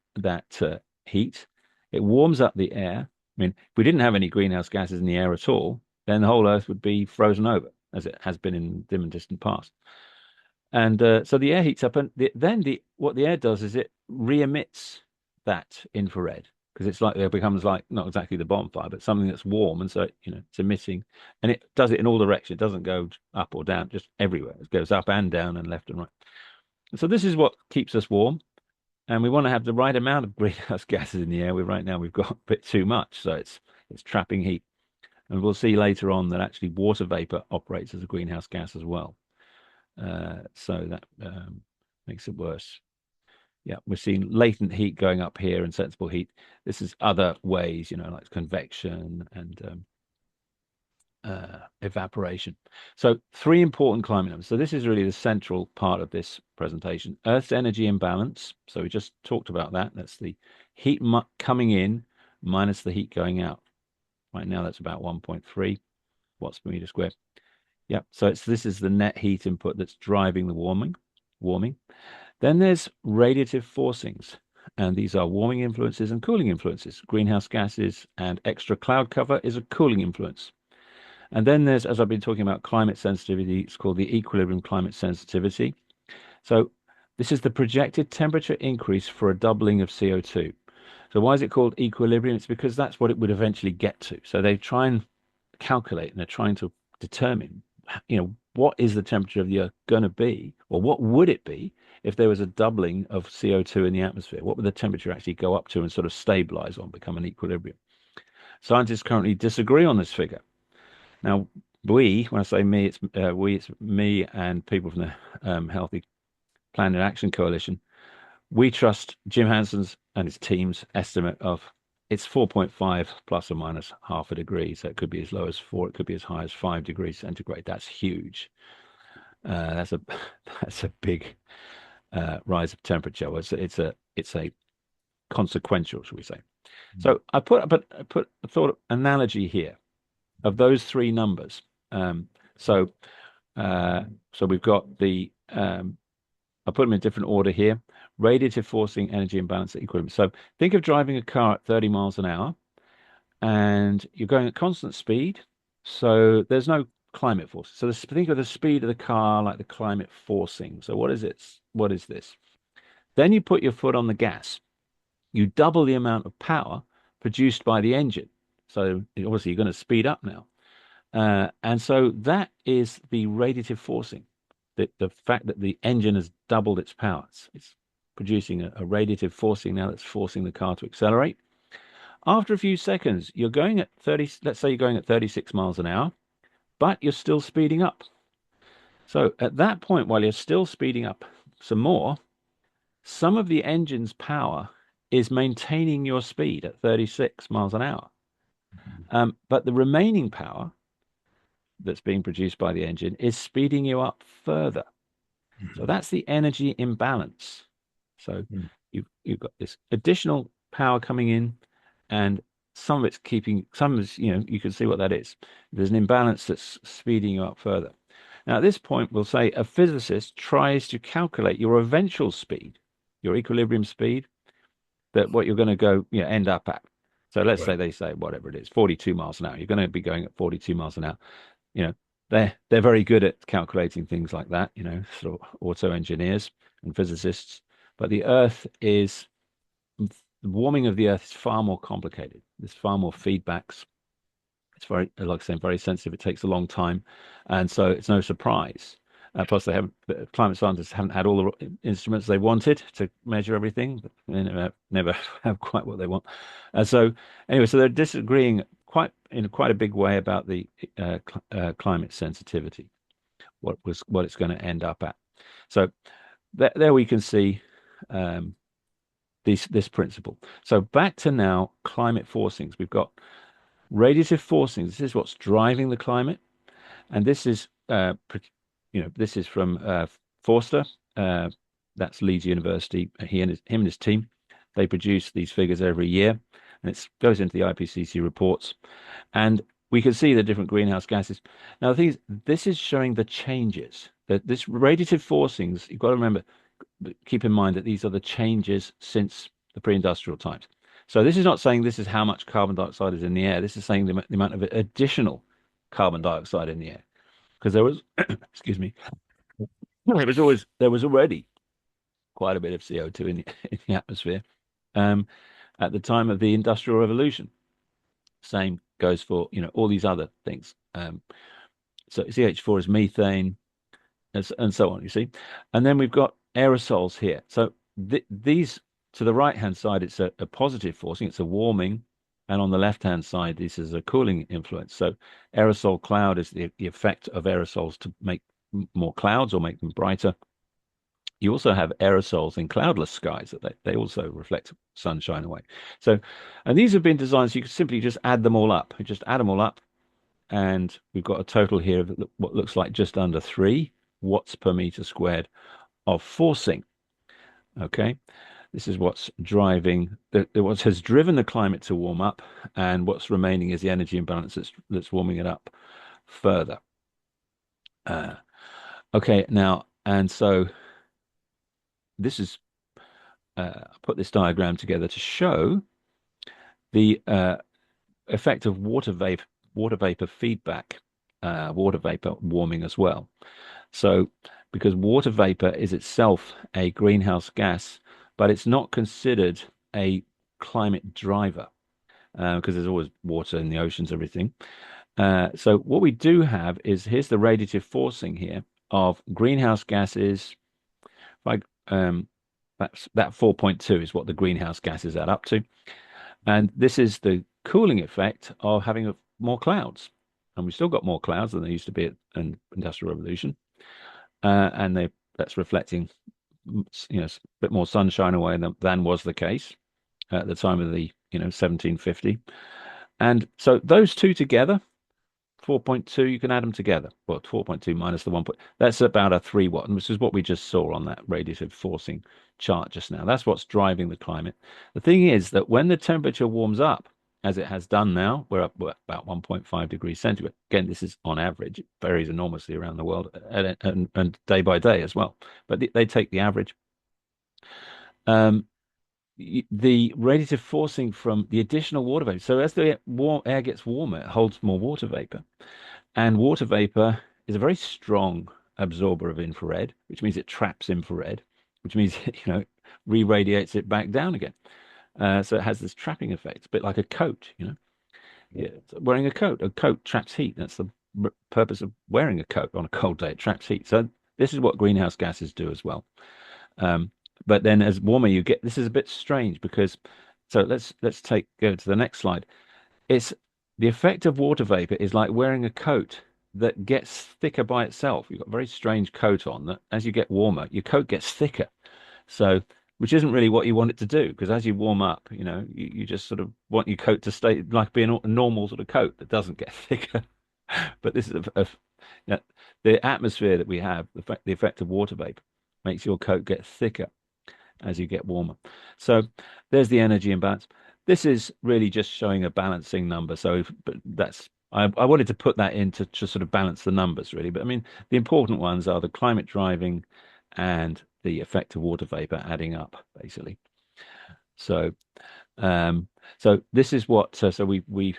heat. It warms up the air. I mean, if we didn't have any greenhouse gases in the air at all, then the whole Earth would be frozen over, as it has been in dim and distant past. And so the air heats up, and then what the air does is it re-emits that infrared because it's like it becomes like not exactly the bonfire, but something that's warm, and so it's emitting, and it does it in all directions. It doesn't go up or down, just everywhere. It goes up and down and left and right. So this is what keeps us warm, and we want to have the right amount of greenhouse gases in the air. Right now we've got a bit too much, so it's trapping heat, and we'll see later on that actually water vapor operates as a greenhouse gas as well. So that makes it worse. Yeah, we're seeing latent heat going up here and sensible heat. This is other ways, like convection and evaporation. So three important climate numbers. So this is really the central part of this presentation. Earth's energy imbalance. So we just talked about that. That's the heat coming in minus the heat going out. Right now, that's about 1.3 watts per meter squared. Yeah, so this is the net heat input that's driving the warming. Then there's radiative forcings, and these are warming influences and cooling influences. Greenhouse gases and extra cloud cover is a cooling influence. And then there's, as I've been talking about, climate sensitivity. It's called the equilibrium climate sensitivity. So this is the projected temperature increase for a doubling of CO2. So why is it called equilibrium? It's because that's what it would eventually get to. So they try and calculate and they're trying to determine, what is the temperature of the Earth going to be, or what would it be if there was a doubling of CO2 in the atmosphere? What would the temperature actually go up to and sort of stabilize on, become an equilibrium? Scientists currently disagree on this figure. Now, when I say me, it's me and people from the Healthy Planet Action Coalition. We trust Jim Hanson's and his team's estimate of it's 4.5 plus or minus half a degree. So it could be as low as 4, it could be as high as 5 degrees centigrade. That's huge. That's a that's a big rise of temperature. Well, it's a consequential, shall we say? So I put a thought analogy here of those three numbers. Um, so so we've got I put them in different order here. Radiative forcing, energy imbalance, equilibrium. So think of driving a car at 30 miles an hour and you're going at constant speed. So there's no climate force. So think of the speed of the car like the climate forcing. So what is it? What is this? Then you put your foot on the gas. You double the amount of power produced by the engine. So obviously you're going to speed up now. And so that is the radiative forcing, the fact that the engine has doubled its power. It's producing a radiative forcing now that's forcing the car to accelerate. After a few seconds, you're going at 30, let's say you're going at 36 miles an hour, but you're still speeding up. So at that point, while you're still speeding up some more, some of the engine's power is maintaining your speed at 36 miles an hour. But the remaining power that's being produced by the engine is speeding you up further. So that's the energy imbalance. So you've got this additional power coming in, and some of it's keeping some of you can see what that is. There's an imbalance that's speeding you up further. Now at this point, we'll say a physicist tries to calculate your eventual speed, your equilibrium speed, that what you're going to go, end up at. So let's say Right. they say whatever it is, 42 miles an hour. You're going to be going at 42 miles an hour. You know, they're very good at calculating things like that, sort of auto engineers and physicists. But the warming of the Earth is far more complicated. There's far more feedbacks. It's very, like I said, very sensitive. It takes a long time, and so it's no surprise. Plus, climate scientists haven't had all the instruments they wanted to measure everything. They never have quite what they want. So anyway, so they're disagreeing in quite a big way about the climate sensitivity, what it's going to end up at. So there we can see this principle. So back to now climate forcings. We've got Radiative forcing, this is what's driving the climate. And this is, this is from Forster. Uh, that's Leeds University. Him and his team, they produce these figures every year, and it goes into the IPCC reports. And we can see the different greenhouse gases. Now, the thing is, this is showing the changes. That this radiative forcings, you've got to remember, keep in mind that these are the changes since the pre-industrial times. So this is not saying this is how much carbon dioxide is in the air. This is saying the amount of additional carbon dioxide in the air. Because there was, excuse me, there was already quite a bit of CO2 in the atmosphere at the time of the Industrial Revolution. Same goes for, all these other things. So CH4 is methane, and so on, you see. And then we've got aerosols here. So these, to the right-hand side, it's a positive forcing, it's a warming. And on the left-hand side, this is a cooling influence. So aerosol cloud is the effect of aerosols to make more clouds or make them brighter. You also have aerosols in cloudless skies that they also reflect sunshine away. So, and these have been designed so you can simply just add them all up. You just add them all up, and we've got a total here of what looks like just under 3 watts per meter squared of forcing. Okay, this is what's driving what has driven the climate to warm up, and what's remaining is the energy imbalance that's warming it up further. Okay, now, and so this is put this diagram together to show the effect of water vapor feedback, water vapor warming as well. So, because water vapor is itself a greenhouse gas, but it's not considered a climate driver because there's always water in the oceans, everything. So, what we do have is here's the radiative forcing here of greenhouse gases. Like that 4.2 is what the greenhouse gases add up to. And this is the cooling effect of having more clouds. And we've still got more clouds than there used to be at an industrial revolution. And that's reflecting, a bit more sunshine away than was the case at the time of the, 1750. And so those two together, 4.2, you can add them together. Well, 4.2 minus the 1. That's about a 3 watt, which is what we just saw on that radiative forcing chart just now. That's what's driving the climate. The thing is that when the temperature warms up, as it has done now, we're up about 1.5 degrees centigrade. Again, this is on average. It varies enormously around the world and day by day as well. But they take the average. The radiative forcing from the additional water vapor. So as the air gets warmer, it holds more water vapor. And water vapor is a very strong absorber of infrared, which means it traps infrared, which means re-radiates it back down again. So it has this trapping effect, a bit like a coat. Yeah, wearing a coat. A coat traps heat. That's the purpose of wearing a coat on a cold day. It traps heat. So this is what greenhouse gases do as well. But then as warmer you get, this is a bit strange because, so let's go to the next slide. It's the effect of water vapor is like wearing a coat that gets thicker by itself. You've got a very strange coat on that as you get warmer, your coat gets thicker. So, which isn't really what you want it to do, because as you warm up, you just sort of want your coat to stay like being a normal sort of coat that doesn't get thicker. But this is the atmosphere that we have, the effect of water vapor makes your coat get thicker as you get warmer. So there's the energy imbalance. This is really just showing a balancing number. So, but I wanted to put that in to just sort of balance the numbers really. But I mean, the important ones are the climate driving and the effect of water vapor adding up, basically. So, so this is what. So we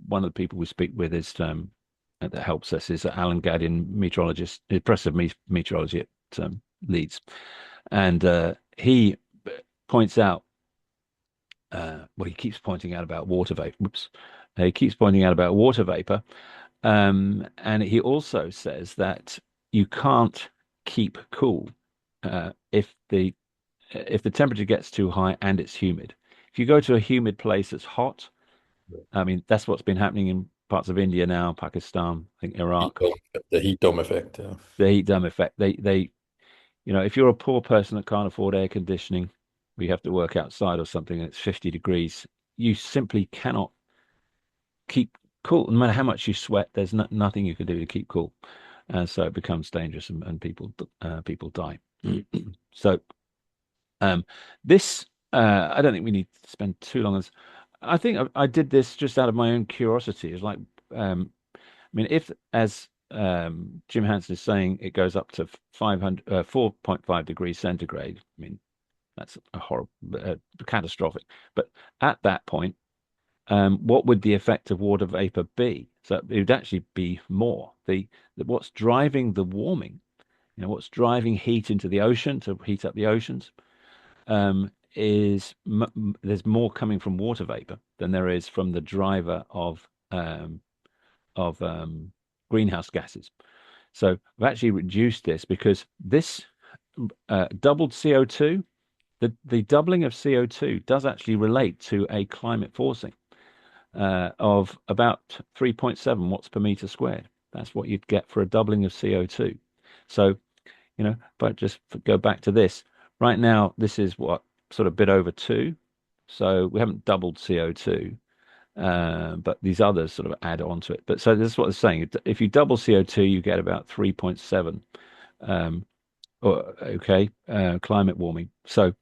one of the people we speak with is that helps us is Alan Gadian, meteorologist, professor of meteorology at Leeds, and he points out. Well, he keeps pointing out about water vapor. Whoops. He keeps pointing out about water vapor. And he also says that you can't keep cool if the temperature gets too high and it's humid. If you go to a humid place that's hot, I mean, that's what's been happening in parts of India now, Pakistan, I think Iraq. The heat dome effect. Yeah. The heat dome effect. If you're a poor person that can't afford air conditioning, we have to work outside or something and it's 50 degrees, you simply cannot keep cool. No matter how much you sweat, there's nothing you can do to keep cool, and so it becomes dangerous, and people die. So this I don't think we need to spend too long on this. I think I did this just out of my own curiosity. It's like I mean, if as Jim Hansen is saying, it goes up to 4.5 degrees centigrade. I mean, that's a horrible, catastrophic. But at that point, what would the effect of water vapor be? So it would actually be more. What's driving the warming, what's driving heat into the ocean to heat up the oceans, is there's more coming from water vapor than there is from the driver of greenhouse gases. So I've actually reduced this because this doubled CO2, the doubling of CO2 does actually relate to a climate forcing of about 3.7 watts per meter squared. That's what you'd get for a doubling of CO2. So, if I just go back to this, right now, this is what, sort of a bit over 2. So we haven't doubled CO2, but these others sort of add on to it. But so this is what it's saying. If you double CO2, you get about 3.7, climate warming. So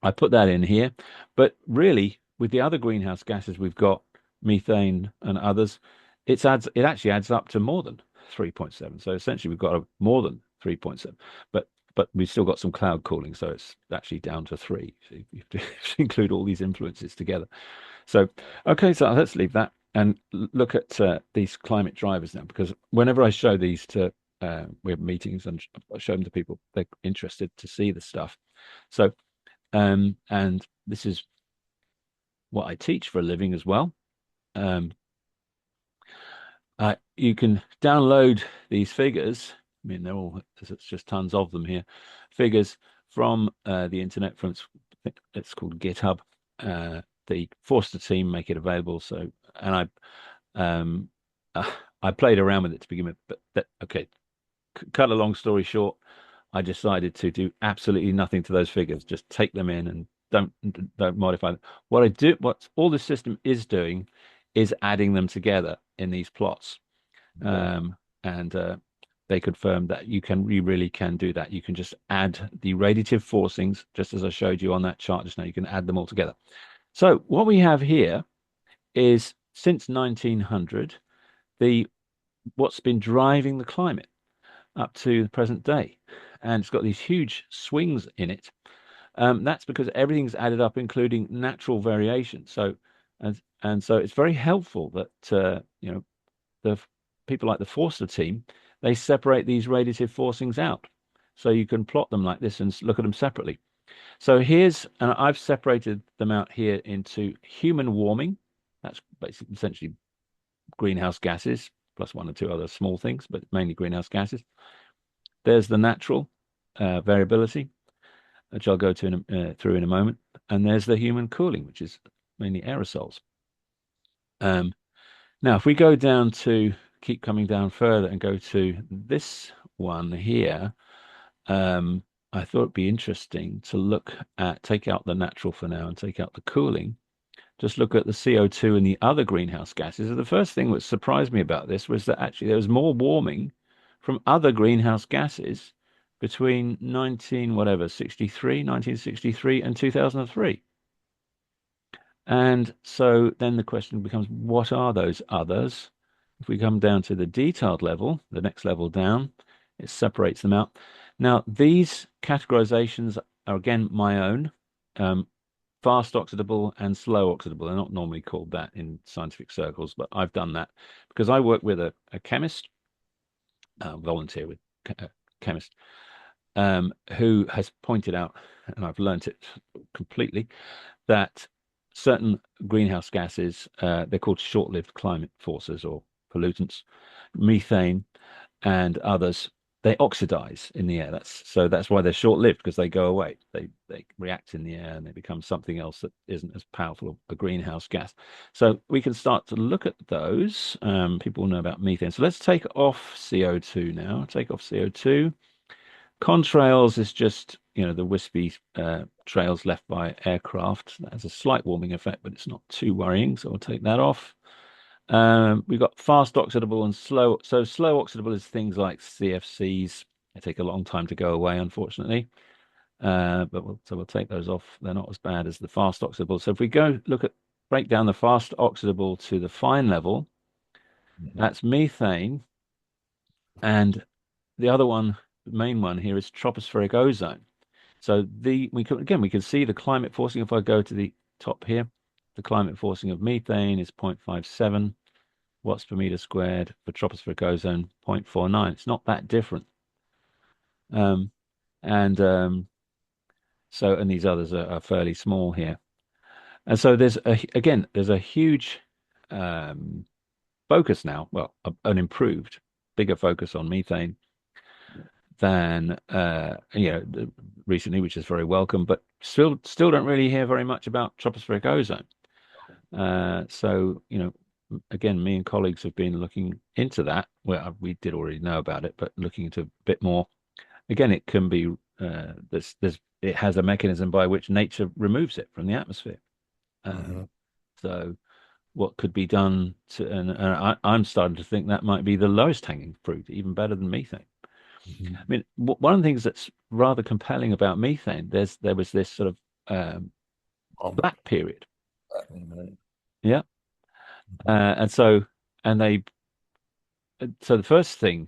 I put that in here. But really, with the other greenhouse gases we've got, methane and others, it actually adds up to more than 3.7. So essentially, we've got more than 3.7. But we've still got some cloud cooling, so it's actually down to 3. So you have to include all these influences together. So, okay, so let's leave that and look at these climate drivers now, because whenever I show these to we have meetings and I show them to people, they're interested to see the stuff. So, and this is what I teach for a living as well. Um, you can download these figures. I mean, there's just tons of them here. Figures from the internet, it's called GitHub. The Forster team make it available. So, and um, I played around with it to begin with, but okay. Cut a long story short, I decided to do absolutely nothing to those figures. Just take them in and don't modify them. What all the system is doing is adding them together in these plots. And they confirmed that you really can do that. You can just add the radiative forcings, just as I showed you on that chart just now. You can add them all together. So what we have here is, since 1900, what's been driving the climate up to the present day, and it's got these huge swings in it. That's because everything's added up, including natural variation. So, and so it's very helpful that the people like the Forster team, they separate these radiative forcings out, so you can plot them like this and look at them separately. So and I've separated them out here into human warming. That's basically essentially greenhouse gases plus one or two other small things, but mainly greenhouse gases. There's the natural variability, which I'll go through in a moment. And there's the human cooling, which is mainly aerosols. Now, if we go down keep coming down further and go to this one here, I thought it'd be interesting to take out the natural for now and take out the cooling. Just look at the CO2 and the other greenhouse gases. And the first thing that surprised me about this was that actually there was more warming from other greenhouse gases between 1963 and 2003. And so then the question becomes, what are those others? If we come down to the detailed level, the next level down, it separates them out. Now, these categorizations are, again, my own. Fast oxidable and slow oxidable. They're not normally called that in scientific circles, but I've done that because I work with a chemist, volunteer with a chemist, who has pointed out, and I've learnt it completely, that certain greenhouse gases, they're called short-lived climate forces or pollutants, methane and others, they oxidize in the air. That's why they're short-lived, because they go away. They react in the air and they become something else that isn't as powerful a greenhouse gas. So we can start to look at those. People know about methane. So let's take off CO2 now. Take off CO2. Contrails is just, the wispy trails left by aircraft. That has a slight warming effect, but it's not too worrying. So we'll take that off. We've got fast oxidable and slow. So slow oxidable is things like CFCs. They take a long time to go away, unfortunately. But we'll take those off. They're not as bad as the fast oxidable. So if we go break down the fast oxidable to the fine level, Mhm. that's methane, and the other one, the main one here is tropospheric ozone. So we can see the climate forcing. If I go to the top here, the climate forcing of methane is 0.57 watts per meter squared. For tropospheric ozone, 0.49. It's not that different. Um, and and these others are fairly small here. And so there's a huge um, focus now, well, an improved, bigger focus on methane than recently, which is very welcome, but still don't really hear very much about tropospheric ozone. Again, me and colleagues have been looking into that. Well, we did already know about it, but looking into a bit more. Again, it can be it has a mechanism by which nature removes it from the atmosphere. Mhm. So what could be done I'm starting to think that might be the lowest hanging fruit, even better than methane. Mhm. I mean, one of the things that's rather compelling about methane, there was this sort of Um, black period. mhm. Yeah. And so, and they, so the first thing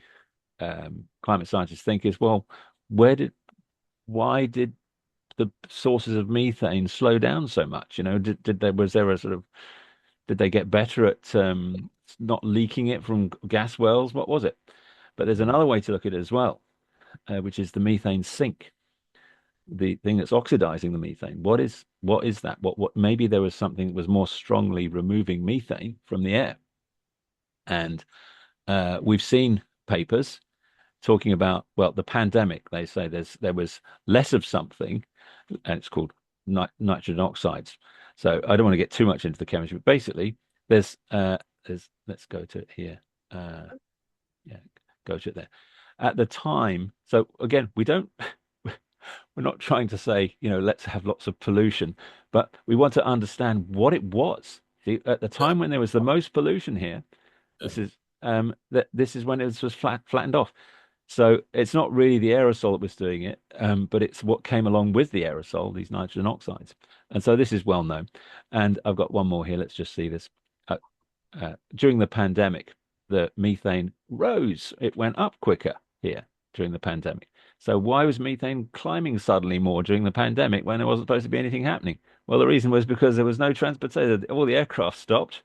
climate scientists think is, well, where did, why did the sources of methane slow down so much? Was there a sort of, did they get better at not leaking it from gas wells? What was it? But there's Mhm. another way to look at it as well, which is the methane sink, the thing that's oxidizing the methane. What is that? What maybe there was something that was more strongly removing methane from the air. And we've seen papers talking about, well, the pandemic. They say there was less of something, and it's called nitrogen oxides. So I don't want to get too much into the chemistry, but basically, there's let's go to it here. Uh, yeah, go to it there. At the time, so again, we don't. We're not trying to say, let's have lots of pollution, but we want to understand what it was. See, at the Yeah, time when there was the most pollution here, yeah. this is when it was flattened off. So it's not really the aerosol that was doing it, but it's what came along with the aerosol, these nitrogen oxides. And so this is well known. And I've got one more here. Let's just see this. Uh, During the pandemic, the methane rose. It went up quicker here during the pandemic. So why was methane climbing suddenly more during the pandemic when there wasn't supposed to be anything happening? Well, the reason was because there was no transportation. All the aircraft stopped.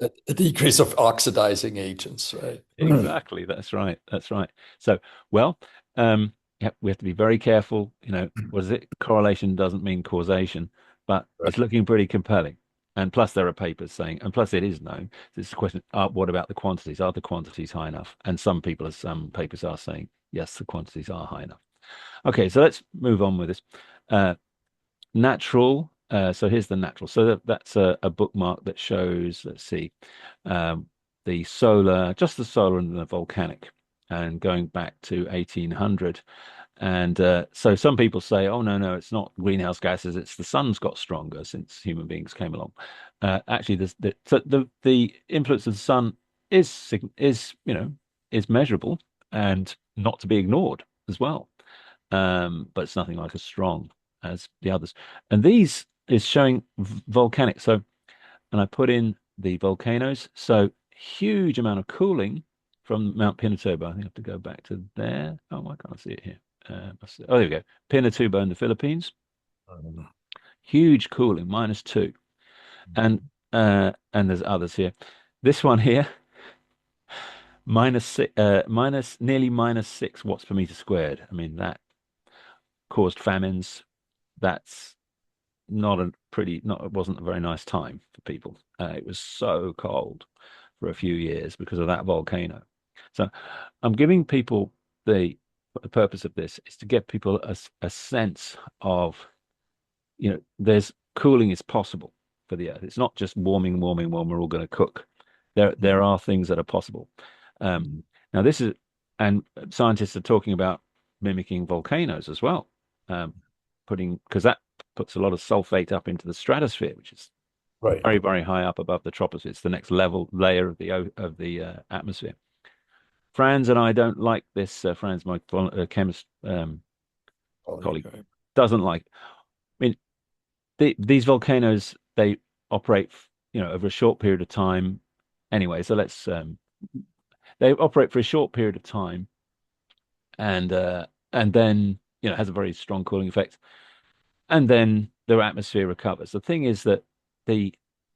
A decrease of oxidizing agents, right? Exactly. That's right. That's right. So, well, yeah, we have to be very careful. What is it? Correlation doesn't mean causation, but Right. it's looking pretty compelling. And plus, there are papers saying, and plus, it is known. It's a question: what about the quantities? Are the quantities high enough? And some papers are saying, yes, the quantities are high enough. Okay, so let's move on with this. Uh, Natural. So here's the natural. So that's a bookmark that shows, let's see, um, just the solar and the volcanic, and going back to 1800. And so some people say, oh, no, no, it's not greenhouse gases. It's the sun's got stronger since human beings came along. Actually, the influence of the sun is measurable and not to be ignored as well. But it's nothing like as strong as the others. And these is showing volcanic. So, and I put in the volcanoes. So huge amount of cooling from Mount Pinatubo. I think I have to go back to there. Oh, why can't I see it here? Oh, there we go. Pinatubo in the Philippines. Um, Huge cooling, -2. And there's others here. This one here, nearly -6 watts per meter squared. I mean, that caused famines. That's not, it wasn't a very nice time for people. It was so cold for a few years because of that volcano. So I'm giving people the purpose of this is to get people a sense of, there's cooling is possible for the earth. It's not just warming, warming, warming, we're all going to cook. There are things that are possible. Um, Now and scientists are talking about mimicking volcanoes as well, because that puts a lot of sulfate up into the stratosphere, which is Right. very, very high up above the troposphere. It's the next level layer of the atmosphere. Franz and I don't like this. Franz, my chemist Colleague, colleague, right. doesn't like. I mean, these volcanoes, they operate, over a short period of time. Anyway, so they operate for a short period of time, and then it has a very strong cooling effect, and then their atmosphere recovers. The thing is that the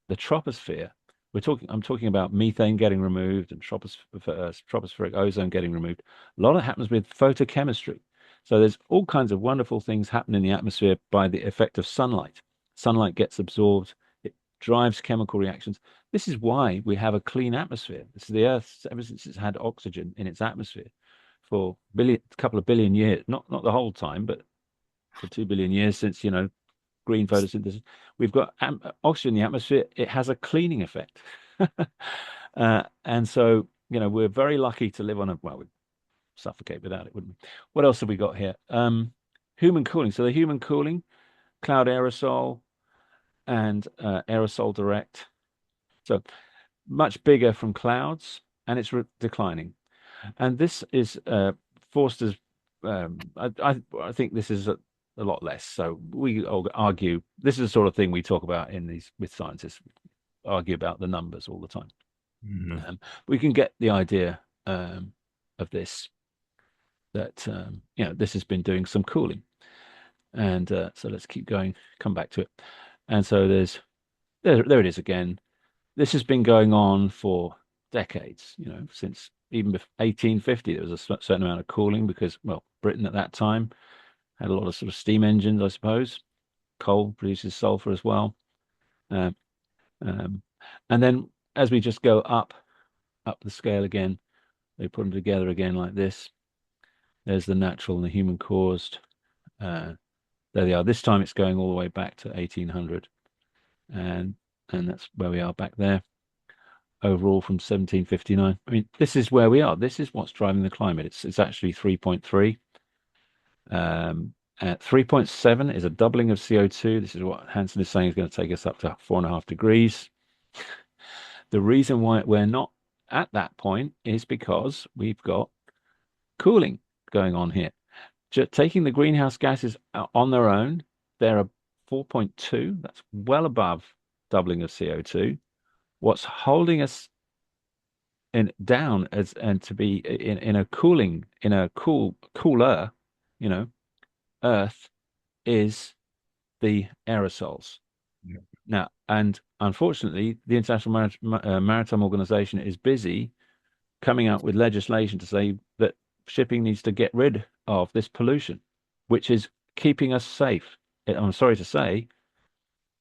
the troposphere, I'm talking about methane getting removed and tropospheric ozone getting removed. A lot of it happens with photochemistry. So there's all kinds of wonderful things happen in the atmosphere by the effect of sunlight. Sunlight gets absorbed, it drives chemical reactions. This is why we have a clean atmosphere. This is the Earth ever since it's had oxygen in its atmosphere for a couple of billion years, not the whole time, but for 2 billion years since, green photosynthesis. We've got oxygen in the atmosphere. It has a cleaning effect. And so, we're very lucky to live on well, we'd suffocate without it, wouldn't we? What else have we got here? Human cooling. So the human cooling, cloud aerosol and aerosol direct. So much bigger from clouds, and it's declining. And this is Forster's. I think this is a lot less. So we argue this is the sort of thing we talk about in these with scientists. Argue about the numbers all the time. Mhm. We can get the idea of this that this has been doing some cooling, and so let's keep going. Come back to it. And so there it is again. This has been going on for decades, since even 1850, there was a certain amount of cooling because, well, Britain at that time had a lot of sort of steam engines, I suppose. Coal produces sulfur as well. Uh, um, and then as we just go up the scale again, they put them together again like this. There's the natural and the human caused. Uh, there they are. This time it's going all the way back to 1800, and that's where we are back there. Overall from 1759. I mean, this is where we are. This is what's driving the climate. It's actually 3.3. At 3.7 is a doubling of CO2. This is what Hansen is saying is going to take us up to 4.5 degrees. The reason why we're not at that point is because we've got cooling going on here. Taking the greenhouse gases on their own, they're a 4.2. That's well above doubling of CO2. What's holding us down and to be in a cooler, you know, Earth is the aerosols. Yeah. Now, and unfortunately, the International Maritime Organization is busy coming out with legislation to say that shipping needs to get rid of this pollution, which is keeping us safe. I'm sorry to say,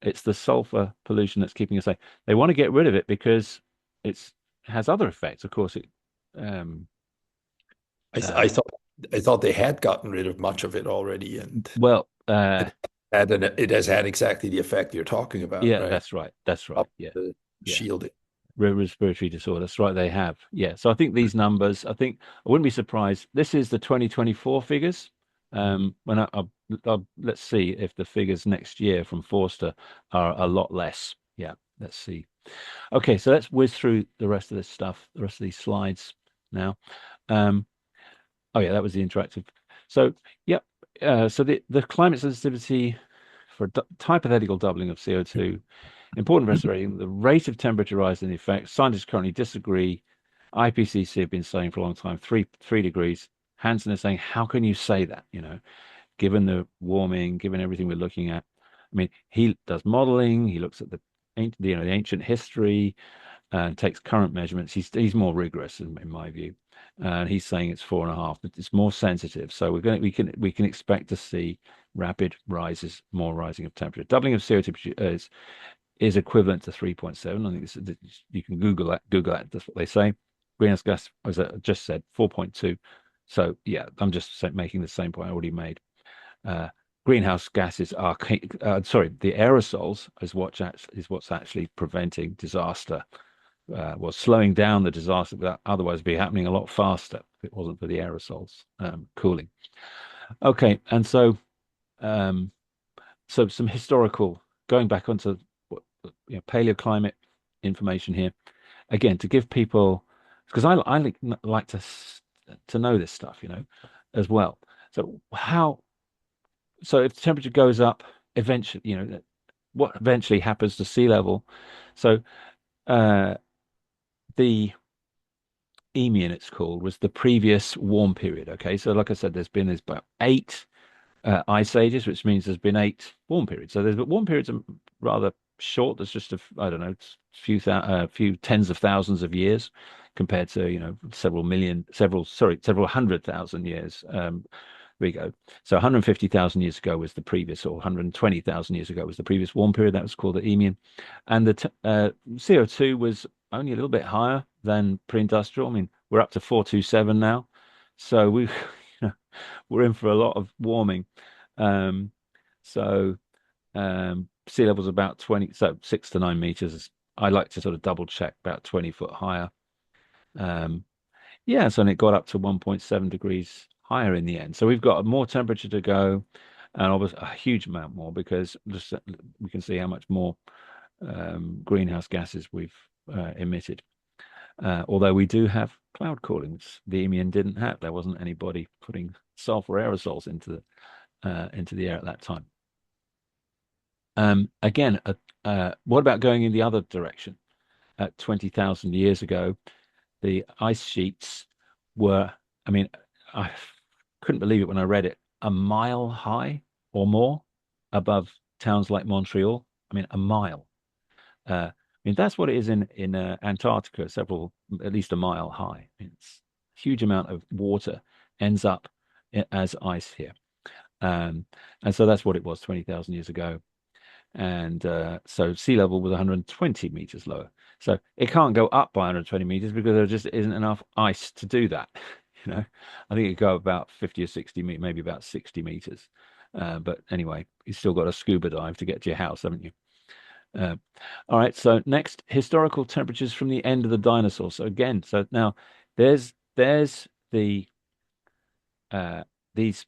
it's the sulfur pollution that's keeping us safe. They want to get rid of it because it's has other effects. Of course, it um, I, th- uh, I thought I thought they had gotten rid of much of it already, and well, it has had exactly the effect you're talking about, yeah, right? that's right. That's right. Up Yeah, the yeah. shielding. Respiratory disorder. That's right. They have. Yeah. So I think these numbers. I think I wouldn't be surprised. This is the 2024 figures. When let's see if the figures next year from Forster are a lot less. Yeah. Let's see. Okay. So let's whiz through the rest of this stuff. The rest of these slides now. Um, oh yeah, that was the interactive. So yep. So the climate sensitivity for hypothetical doubling of CO2. Important investigating the rate of temperature rise and the effect. Scientists currently disagree. IPCC have been saying for a long time, three degrees. Hansen is saying, how can you say that? Given the warming, given everything we're looking at. I mean, he does modeling. He looks at the ancient history and takes current measurements. He's more rigorous in my view. And he's saying it's 4.5, but it's more sensitive. So we can expect to see rapid rises, more rising of temperature. Doubling of CO2 is equivalent to 3.7. I think you can Google that. Google that. That's what they say. Greenhouse gas, as I just said, 4.2. So yeah, I'm just making the same point I already made. Uh, Greenhouse gases are the aerosols is what's actually preventing disaster. Slowing down the disaster that otherwise be happening a lot faster if it wasn't for the aerosols cooling. Okay, and so some historical going back onto paleoclimate information here. Again, to give people, because I like to know this stuff, as well. So so if the temperature goes up, eventually, what eventually happens to sea level? So uh, the Eemian, it's called, was the previous warm period. Okay, so like I said, there's about eight ice ages, which means there's been eight warm periods. So there's but warm periods are rather short. There's just I don't know, few tens of thousands of years compared to several million, several hundred thousand years. We go. So 150,000 years ago was the previous, or 120,000 years ago was the previous warm period. That was called the Eemian, and the CO2 was only a little bit higher than pre-industrial. I mean, we're up to 427 now, so we we're in for a lot of warming. Um, so sea level's about 20, so 6 to 9 meters. I like to sort of double check about 20 foot higher. Um, yeah, so and it got up to 1.7 degrees higher in the end. So we've got more temperature to go, and obviously a huge amount more because just we can see how much more greenhouse gases we've emitted. Although we do have cloud cooling, which the Eemian didn't have. There wasn't anybody putting sulfur aerosols into the air at that time. Again, what about going in the other direction? At 20,000 years ago, the ice sheets were, I mean, I couldn't believe it when I read it, a mile high or more above towns like Montreal. I mean, a mile. I mean, that's what it is in Antarctica, at least a mile high. It's a huge amount of water ends up as ice here. Um, and so that's what it was 20,000 years ago. And so sea level was 120 meters lower. So it can't go up by 120 meters because there just isn't enough ice to do that. I think it go about 50 or 60 meters, maybe about 60 meters. But anyway, you've still got a scuba dive to get to your house, haven't you? Uh, all right. So next, historical temperatures from the end of the dinosaurs. So again, so now there's the uh, these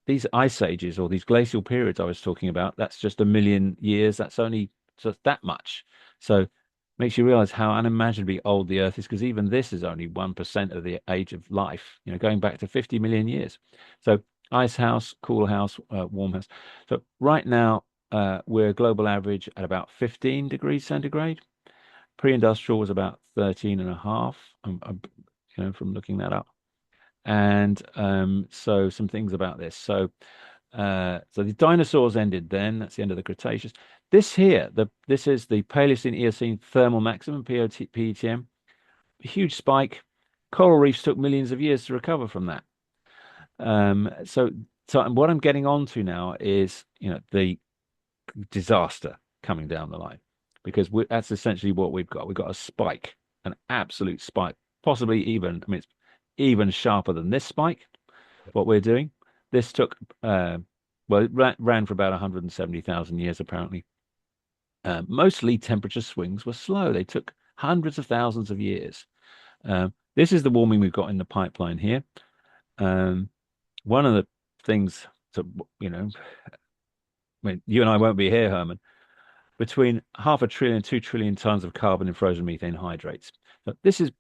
these ice ages or these glacial periods I was talking about, that's just a million years. That's only just that much. So makes you realize how unimaginably old the Earth is, because even this is only 1% of the age of life, going back to 50 million years. So ice house, cool house, warm house. So right now, we're global average at about 15 degrees centigrade. Pre-industrial was about 13 and a half, from looking that up. And so some things about this. So the dinosaurs ended then. That's the end of the Cretaceous. This is the Paleocene Eocene thermal maximum, PETM. A huge spike. Coral reefs took millions of years to recover from that. So what I'm getting onto now is, the disaster coming down the line, because that's essentially what we've got. We've got a spike, an absolute spike, possibly even, I mean, it's even sharper than this spike, what we're doing. This took, well, it ran for about 170,000 years, apparently. Mostly temperature swings were slow. They took hundreds of thousands of years. This is the warming we've got in the pipeline here. One of the things to, I mean, you and I won't be here, Herman, between half a trillion, 2 trillion tons of carbon in frozen methane hydrates. So this is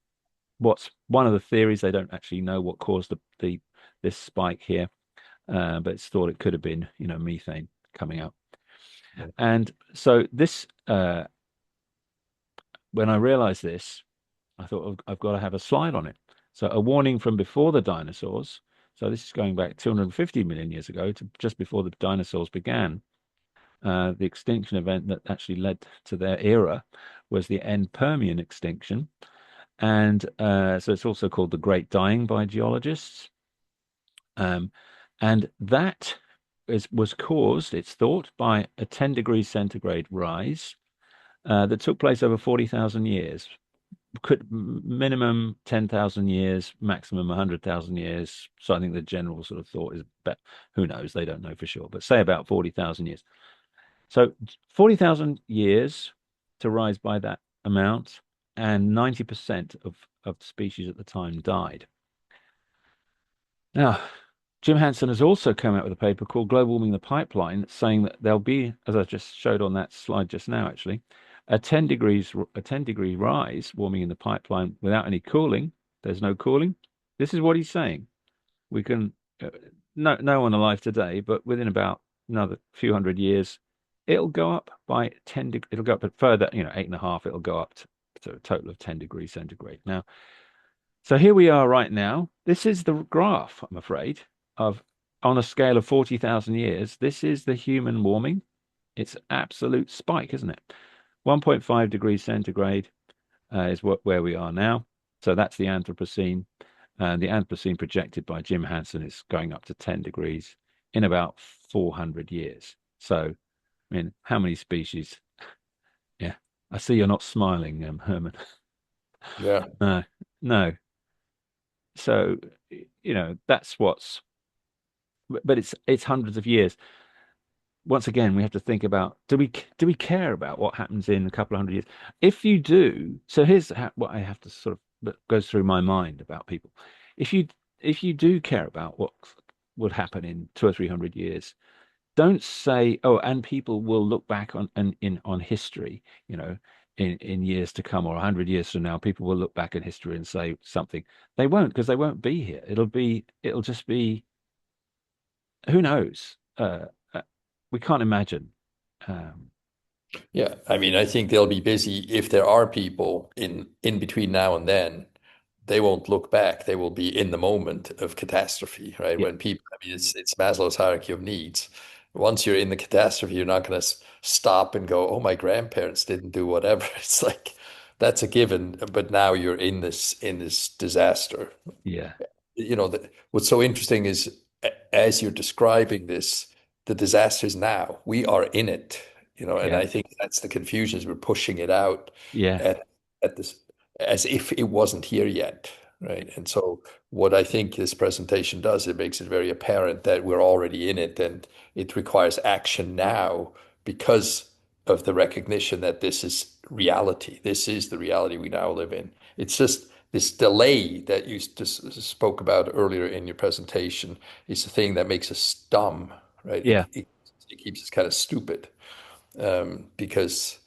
what's one of the theories. They don't actually know what caused this spike here, but it's thought it could have been, methane coming out. Yeah. And so when I realized this, I thought, I've got to have a slide on it. So a warning from before the dinosaurs. So this is going back 250 million years ago to just before the dinosaurs began. The extinction event that actually led to their era was the end Permian extinction. And so it's also called the Great Dying by geologists. And that was caused, it's thought, by a 10 degrees centigrade rise that took place over 40,000 years. Could minimum 10,000 years, maximum 100,000 years. So I think the general sort of thought is, but who knows? They don't know for sure, but say about 40,000 years. So 40,000 years to rise by that amount, and 90% of the species at the time died. Now, Jim Hansen has also come out with a paper called Global Warming the Pipeline, saying that there'll be, as I just showed on that slide just now, actually, a 10-degree rise warming in the pipeline without any cooling. There's no cooling. This is what he's saying. We can, no one alive today, but within about another few hundred years, it'll go up by 10. It'll go up further, 8.5. It'll go up to a total of 10 degrees centigrade. Now, so here we are right now. This is the graph, I'm afraid, of on a scale of 40,000 years. This is the human warming. It's absolute spike, isn't it? 1.5 degrees centigrade is where we are now. So that's the Anthropocene. And the Anthropocene projected by Jim Hansen is going up to 10 degrees in about 400 years. So, I mean, how many species? Yeah, I see you're not smiling, Herman. Yeah. No, no. So, that's but it's hundreds of years. Once again, we have to think about, do we care about what happens in a couple of hundred years? If you do, so here's what I have to sort of that goes through my mind about people. If you if you do care about what would happen in 200 or 300 years, don't say, oh, and people will look back on history, in years to come or 100 years from now, people will look back at history and say something. They won't, because they won't be here. It'll just be, who knows? We can't imagine. Um, Yeah, I mean, I think they'll be busy if there are people in between now and then. They won't look back. They will be in the moment of catastrophe, right? yeah, When people, I mean, it's Maslow's hierarchy of needs. Once you're in the catastrophe, you're not going to stop and go, "Oh, my grandparents didn't do whatever." It's like that's a given, but now you're in this disaster. yeah, What's so interesting is as you're describing this, the disaster is now. We are in it, and yeah, I think that's the confusion is we're pushing it out yeah, at this as if it wasn't here yet, right? And so what I think this presentation does, it makes it very apparent that we're already in it and it requires action now because of the recognition that this is reality. This is the reality we now live in. It's just this delay that you just spoke about earlier in your presentation is the thing that makes us dumb, right? yeah, It keeps us kind of stupid because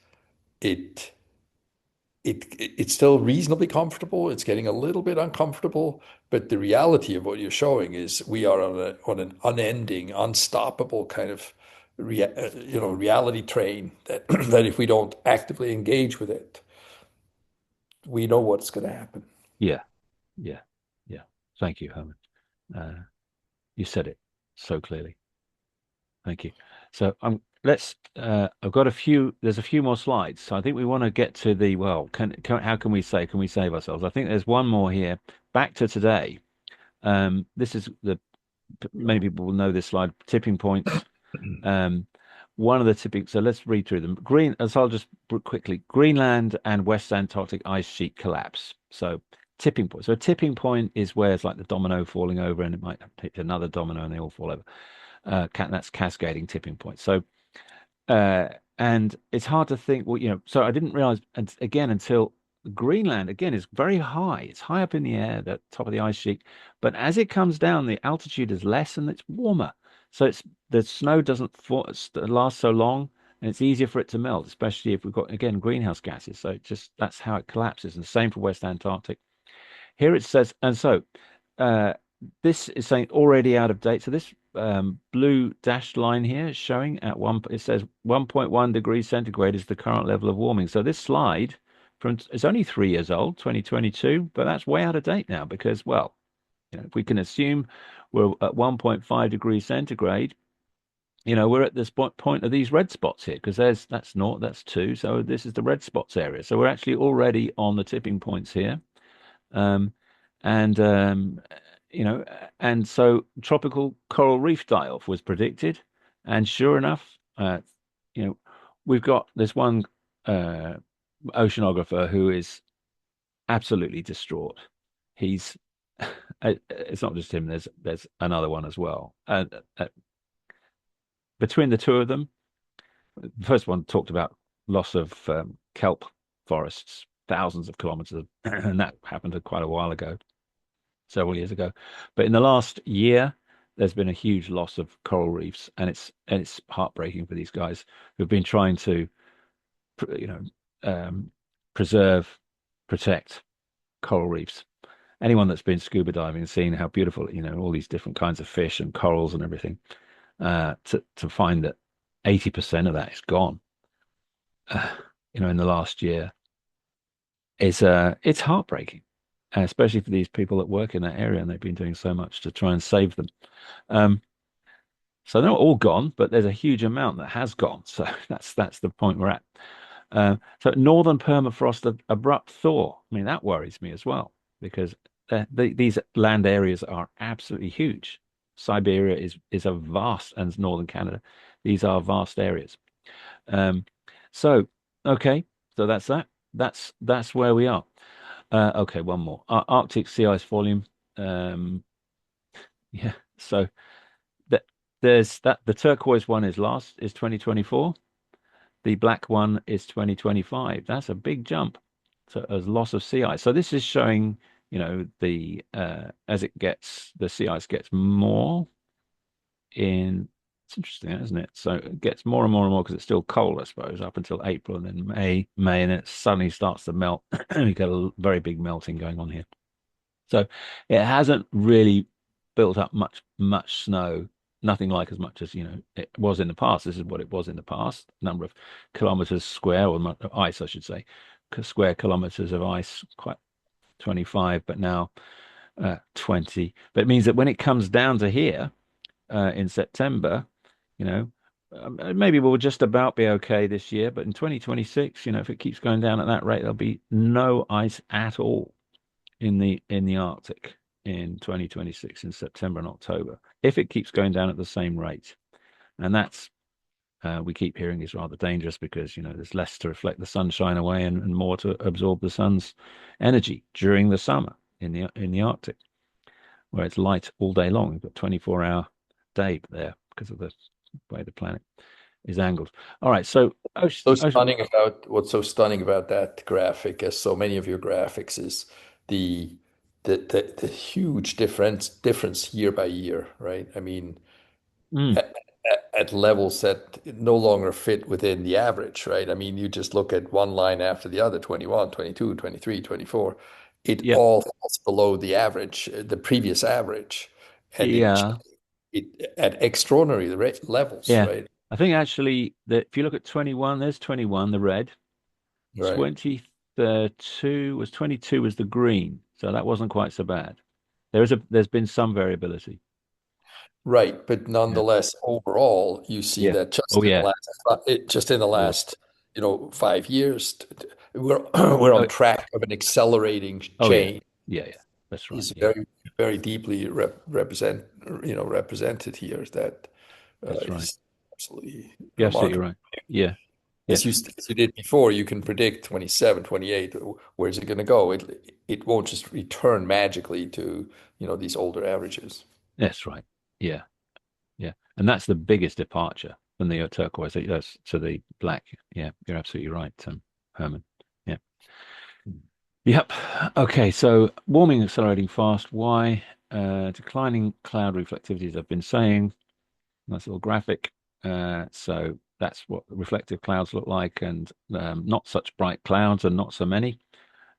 it it's still reasonably comfortable. It's getting a little bit uncomfortable, but the reality of what you're showing is we are on an unending, unstoppable kind of reality train that that if we don't actively engage with it, we know what's going to happen. yeah, yeah, yeah. Thank you, Herman. Uh, you said it so clearly. Thank you. So I've got there's a few more slides. So I think we want to get to well, how can can we save ourselves? I think there's one more here. Back to today. This is many people will know this slide, tipping points. Um, one of the tipping, so let's read through them. As I'll just quickly, Greenland and West Antarctic ice sheet collapse. So tipping point. So a tipping point is where it's like the domino falling over and it might hit another domino and they all fall over. That's cascading tipping point. So, uh, and it's hard to think, well, so I didn't realize, and again, until Greenland, again, is very high. It's high up in the air, the top of the ice sheet. But as it comes down, the altitude is less and it's warmer. So the snow doesn't last so long and it's easier for it to melt, especially if we've got, again, greenhouse gases. So that's how it collapses. And the same for West Antarctic. Here it says, and so uh, this is saying already out of date. So this blue dashed line here is showing it says 1.1 degrees centigrade is the current level of warming. So this slide it's only 3 years old, 2022, but that's way out of date now because, well, if we can assume we're at 1.5 degrees centigrade, we're at this point of these red spots here because that's naught, that's two. So this is the red spots area. So we're actually already on the tipping points here. Um, and and so tropical coral reef die-off was predicted, and sure enough, you know, we've got this one oceanographer who is absolutely distraught. He's it's not just him. There's another one as well. Between the two of them, the first one talked about loss of kelp forests, thousands of kilometers, and that happened quite a while ago, several years ago. But in the last year, there's been a huge loss of coral reefs, and it's heartbreaking for these guys who've been trying to, you know, preserve, protect coral reefs. Anyone that's been scuba diving and seen how beautiful, all these different kinds of fish and corals and everything, to find that 80% of that is gone, uh, in the last year, it's heartbreaking, especially for these people that work in that area, and they've been doing so much to try and save them. Um, so they're not all gone, but there's a huge amount that has gone. So that's the point we're at. So northern permafrost abrupt thaw. I mean, that worries me as well because these land areas are absolutely huge. Siberia is a vast, and northern Canada. These are vast areas. Um, so okay, so that's that. That's where we are. Okay, one more. Arctic sea ice volume. Um, yeah. So that there's that the turquoise one is 2024. The black one is 2025. That's a big jump. So as loss of sea ice. So this is showing, the as the sea ice gets more in. It's interesting, isn't it? So it gets more and more and more because it's still cold, I suppose, up until April and then May, and then it suddenly starts to melt. You get a very big melting going on here. So it hasn't really built up much snow, nothing like as much as it was in the past. This is what it was in the past, number of kilometers square, or ice, I should say, square kilometers of ice, quite 25, but now 20. But it means that when it comes down to here in September, you know, maybe we'll just about be okay this year, but in 2026, if it keeps going down at that rate, there'll be no ice at all in the Arctic in 2026 in September and October if it keeps going down at the same rate. And that's we keep hearing is rather dangerous because there's less to reflect the sunshine away and more to absorb the sun's energy during the summer in the Arctic, where it's light all day long. You've got 24-hour day there because of the way the planet is angled. All right, so What's so stunning about that graphic, as so many of your graphics, is the the huge difference year by year, right? I mean, mm, at levels that no longer fit within the average, right? I mean, you just look at one line after the other, 21, 22, 23, 24. It yeah, all falls below the average, the previous average, and yeah, it at extraordinary levels, yeah. right? I think actually that if you look at 21, there's 21, the red. Right. 22 was the green, so that wasn't quite so bad. There's been some variability. Right, but Yeah. nonetheless, overall, you see Yeah. that Oh yeah. just in the Oh, last, 5 years, we're we're on oh, track of an accelerating oh yeah. change. Yeah, yeah. That's right. Is Yeah. very very deeply represented here. That That's right. is absolutely You're absolutely remarkable. right. Yeah. Yeah. As you did before, you can predict 27, 28. Where's it going to go? It won't just return magically to, these older averages. That's right. Yeah. Yeah. And that's the biggest departure from the turquoise to the black. Yeah, you're absolutely right, Herman. Yeah. Yep. Okay. So warming accelerating fast. Why? Declining cloud reflectivities, I've been saying. Nice little graphic. So that's what reflective clouds look like, and not such bright clouds, and not so many,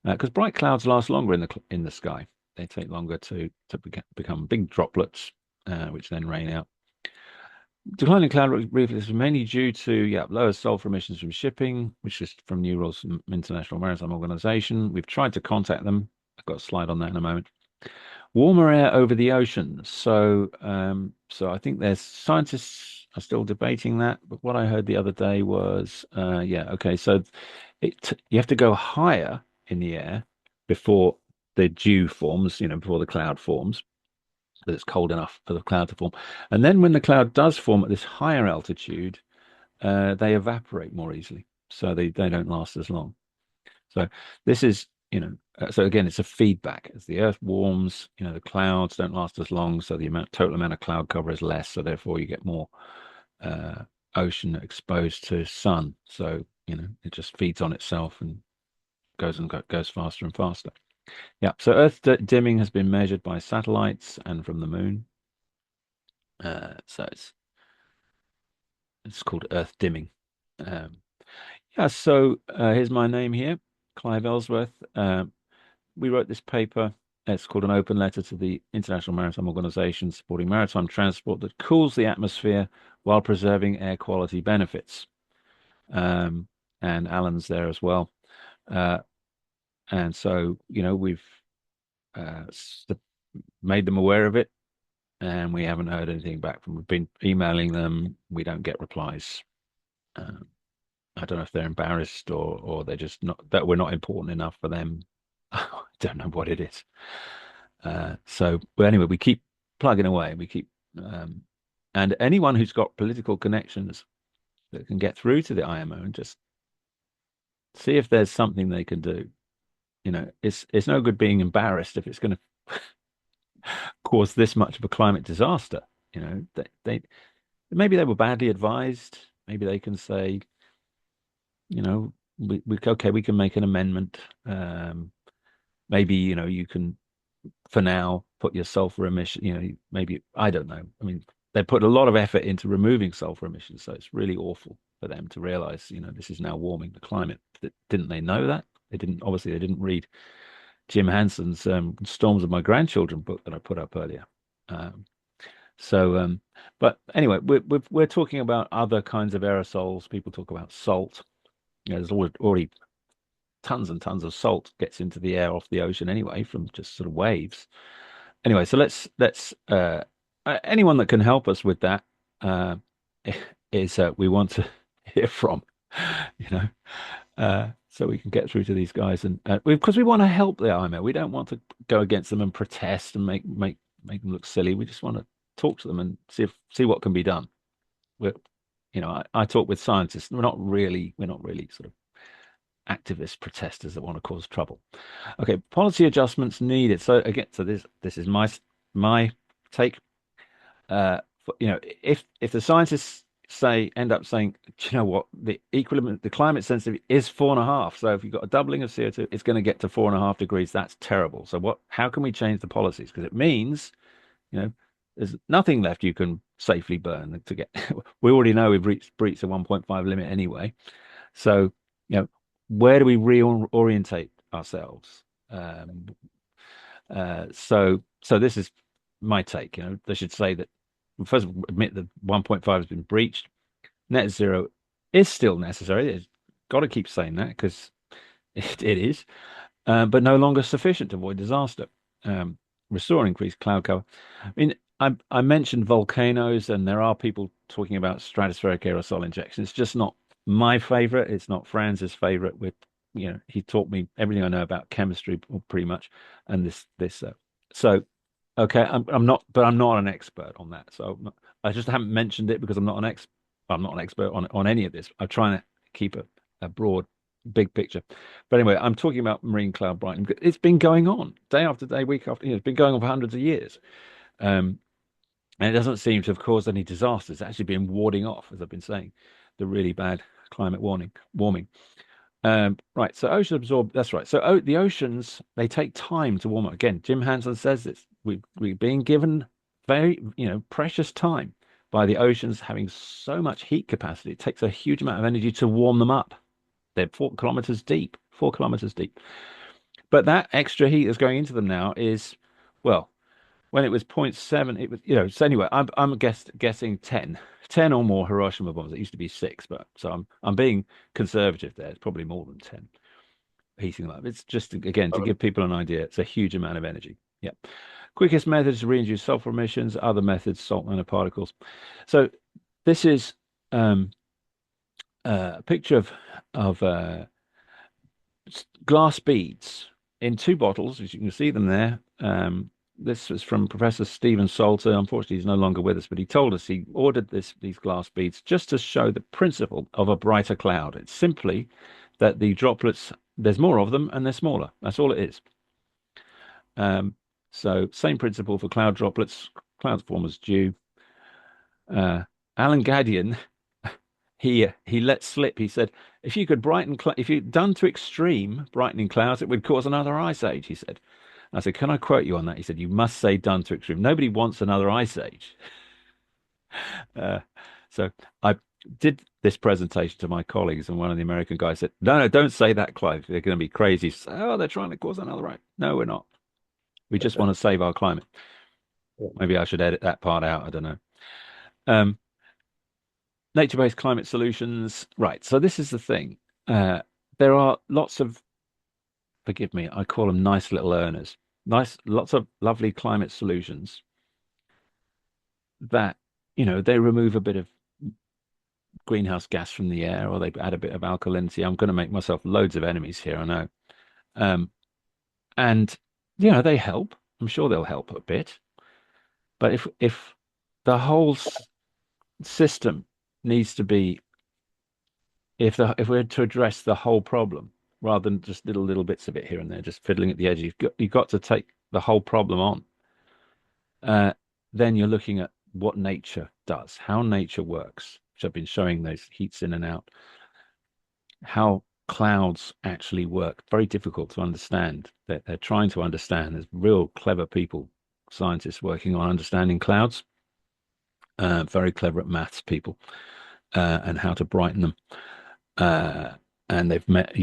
because bright clouds last longer in the sky. They take longer to become big droplets, which then rain out. Declining cloud reflectivity is mainly due to lower sulfur emissions from shipping, which is from new rules from International Maritime Organization. We've tried to contact them. I've got a slide on that in a moment. Warmer air over the oceans. So I think there's scientists are still debating that. But what I heard the other day was, okay, so you have to go higher in the air before the dew forms, before the cloud forms, that it's cold enough for the cloud to form. And then when the cloud does form at this higher altitude, they evaporate more easily, so they don't last as long. So this is, so again, it's a feedback. As the Earth warms, the clouds don't last as long, so the total amount of cloud cover is less. So therefore, you get more uh, ocean exposed to sun. So it just feeds on itself and goes faster and faster. Yeah. So Earth dimming has been measured by satellites and from the moon. So it's called Earth dimming. Um, yeah. So here's my name here, Clive Ellsworth. We wrote this paper. It's called an open letter to the International Maritime Organization supporting maritime transport that cools the atmosphere while preserving air quality benefits. Um, and Alan's there as well. Uh, and so, we've made them aware of it, and we haven't heard anything back from. We've been emailing them. We don't get replies. Um, I don't know if they're embarrassed or they're just not that we're not important enough for them. I don't know what it is. But anyway, we keep plugging away. And anyone who's got political connections that can get through to the IMO and just see if there's something they can do. It's no good being embarrassed if it's going to cause this much of a climate disaster. They maybe they were badly advised. Maybe they can say, we okay, we can make an amendment. Maybe you can for now put your sulfur emission. Maybe I don't know. I mean, they put a lot of effort into removing sulfur emissions, so it's really awful for them to realize, this is now warming the climate. Didn't they know that? They didn't read Jim Hanson's Storms of My Grandchildren book that I put up earlier. Um, so, but anyway, we're talking about other kinds of aerosols. People talk about salt. There's already tons and tons of salt gets into the air off the ocean anyway from just sort of waves. Anyway, so let's anyone that can help us with that uh, is we want to hear from, you know. So we can get through to these guys and because we want to help the IMO. We don't want to go against them and protest and make them look silly. We just want to talk to them and see what can be done. We're, I talk with scientists. We're not really sort of activist protesters that want to cause trouble. Okay, policy adjustments needed. So again, this is my take. If the scientists end up saying, do you know what, the equilibrium, the climate sensitivity is 4.5. So if you've got a doubling of CO2, it's going to get to 4.5 degrees. That's terrible. So how can we change the policies? Because it means, you know, there's nothing left you can safely burn to get. We already know we've breached the 1.5 limit anyway. So, where do we reorientate ourselves? So this is my take. They should say that first admit that 1.5 has been breached. Net zero is still necessary. It's got to keep saying that because it is, but no longer sufficient to avoid disaster. Restore increased cloud cover. I mean, I mentioned volcanoes, and there are people talking about stratospheric aerosol injection. It's just not my favorite. It's not Franz's favorite. He taught me everything I know about chemistry, pretty much, and so okay. I'm not an expert on that. So I just haven't mentioned it because I'm not an expert on any of this. I'm trying to keep a broad, big picture. But anyway, I'm talking about marine cloud brightening. It's been going on day after day, week after. It's been going on for hundreds of years. And it doesn't seem to have caused any disasters. It's actually been warding off, as I've been saying, the really bad climate warming. Right, so ocean absorb. That's right. So the oceans, they take time to warm up. Again, Jim Hansen says this. We're being given very, precious time by the oceans having so much heat capacity. It takes a huge amount of energy to warm them up. They're 4 kilometers deep, 4 kilometers deep. But that extra heat that's going into them now is, well, when it was zero point 0.7, it was, so anyway, I'm guessing 10 or more Hiroshima bombs. It used to be 6, but so I'm being conservative there. It's probably more than 10 heating them up. It's just, again, to give people an idea, it's a huge amount of energy. Yeah. Quickest methods to reintroduce sulfur emissions, other methods, salt nanoparticles. So this is a picture of glass beads in 2 bottles, as you can see them there. This was from Professor Stephen Salter. Unfortunately, he's no longer with us, but he told us he ordered these glass beads just to show the principle of a brighter cloud. It's simply that the droplets, there's more of them and they're smaller. That's all it is. So same principle for cloud droplets. Clouds form as dew. Alan Gadian, he let slip. He said, if you could if you'd done to extreme brightening clouds, it would cause another ice age, he said. I said, can I quote you on that? He said, you must say done to extreme. Nobody wants another ice age. Uh, so I did this presentation to my colleagues, and one of the American guys said, "No, no, don't say that, Clive. They're going to be crazy. Oh, they're trying to cause another right. No, we're not. We just want to save our climate." Maybe I should edit that part out. I don't know. Um, nature-based climate solutions. Right. So this is the thing. Uh, there are lots of, forgive me, I call them nice little earners. Nice, lots of lovely climate solutions that, they remove a bit of greenhouse gas from the air, or they add a bit of alkalinity. I'm going to make myself loads of enemies here, I know. Um, and they help. I'm sure they'll help a bit. But if the whole system needs to be, if we're to address the whole problem rather than just little bits of it here and there, just fiddling at the edge, you've got to take the whole problem on. Uh, then you're looking at what nature does, how nature works, which I've been showing those heats in and out, how clouds actually work. Very difficult to understand. They're trying to understand. There's real clever people, scientists working on understanding clouds. Very clever at maths people, and how to brighten them. Uh, and they've met,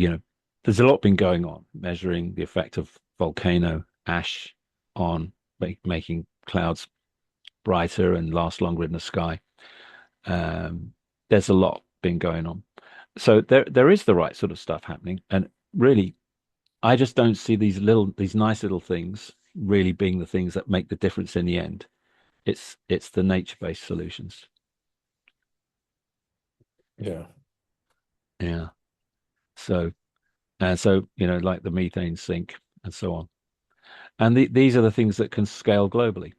there's a lot been going on, measuring the effect of volcano ash on making clouds brighter and last longer in the sky. There's a lot been going on. So there is the right sort of stuff happening. And really, I just don't see these nice little things really being the things that make the difference in the end. It's the nature-based solutions. Yeah. Yeah. So and so, like the methane sink and so on. And these are the things that can scale globally.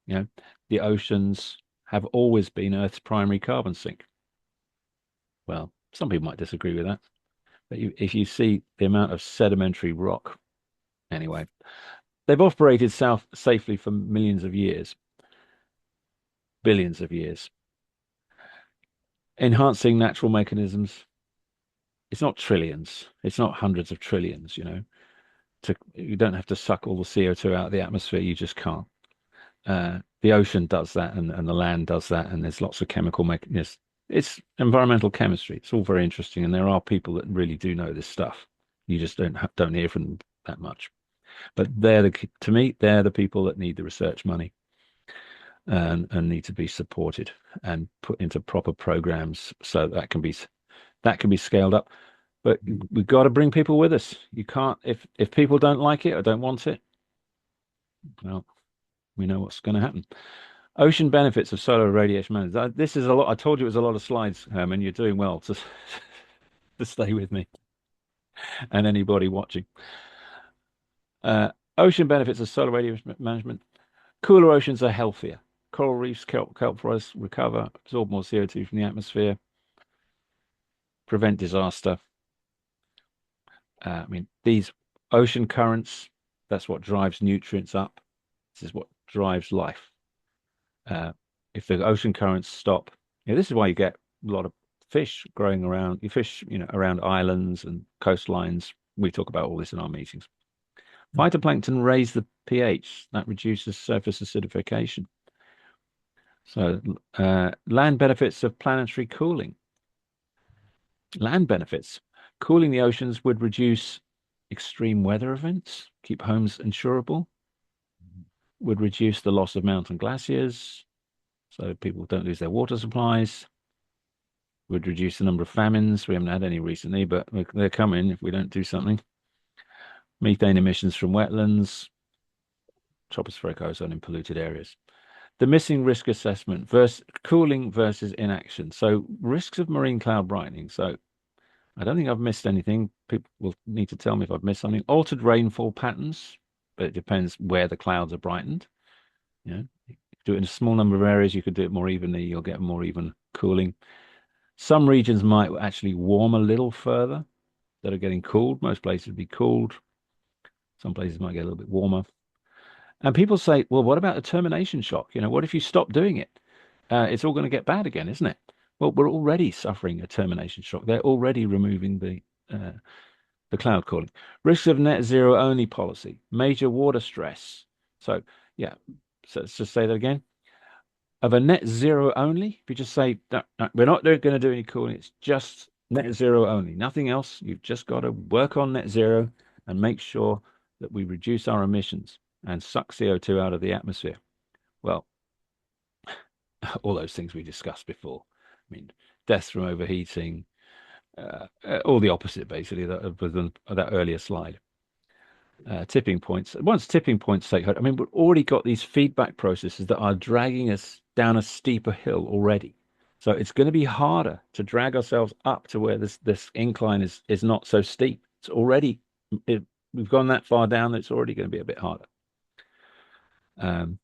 You know, the oceans have always been Earth's primary carbon sink. Well, some people might disagree with that, but if you see the amount of sedimentary rock, anyway, they've operated safely for millions of years, billions of years. Enhancing natural mechanisms, it's not trillions, it's not hundreds of trillions, you don't have to suck all the CO2 out of the atmosphere, you just can't. The ocean does that, and the land does that, and there's lots of chemical mechanisms. It's environmental chemistry. It's all very interesting, and there are people that really do know this stuff. You just don't hear from them that much. But to me, they're the people that need the research money, and need to be supported and put into proper programs so that can be scaled up. But we've got to bring people with us. You can't if people don't like it or don't want it, well, we know what's going to happen. Ocean benefits of solar radiation management. This is a lot. I told you it was a lot of slides, Herman. You're doing well to to stay with me and anybody watching. Ocean benefits of solar radiation management. Cooler oceans are healthier. Coral reefs kelp forests recover, absorb more CO2 from the atmosphere, prevent disaster. I mean, these ocean currents, that's what drives nutrients up. This is what drives life. If the ocean currents stop, this is why you get a lot of fish growing around. You fish, around islands and coastlines. We talk about all this in our meetings. Phytoplankton raise the pH. That reduces surface acidification. So, land benefits of planetary cooling. Land benefits. Cooling the oceans would reduce extreme weather events, keep homes insurable, would reduce the loss of mountain glaciers, so people don't lose their water supplies, would reduce the number of famines. We haven't had any recently, but they're coming if we don't do something. Methane emissions from wetlands, tropospheric ozone in polluted areas. The missing risk assessment versus cooling versus inaction. So risks of marine cloud brightening. So I don't think I've missed anything. People will need to tell me if I've missed something. Altered rainfall patterns, but it depends where the clouds are brightened. You do it in a small number of areas, you could do it more evenly, you'll get more even cooling. Some regions might actually warm a little further that are getting cooled. Most places would be cooled. Some places might get a little bit warmer. And people say, well, what about a termination shock? What if you stop doing it? It's all going to get bad again, isn't it? Well, we're already suffering a termination shock. They're already removing the cloud cooling. Risks of net zero only policy, major water stress. So, yeah, so let's just say that again. of a net zero only, if you just say that we're not going to do any cooling, it's just net zero only, nothing else. You've just got to work on net zero and make sure that we reduce our emissions and suck CO2 out of the atmosphere. Well, all those things we discussed before. I mean, deaths from overheating, all the opposite basically that earlier slide. Tipping points. Once tipping points take hold, I mean, we've already got these feedback processes that are dragging us down a steeper hill already. So it's going to be harder to drag ourselves up to where this incline is not so steep. It's already we've gone that far down that it's already going to be a bit harder. Um,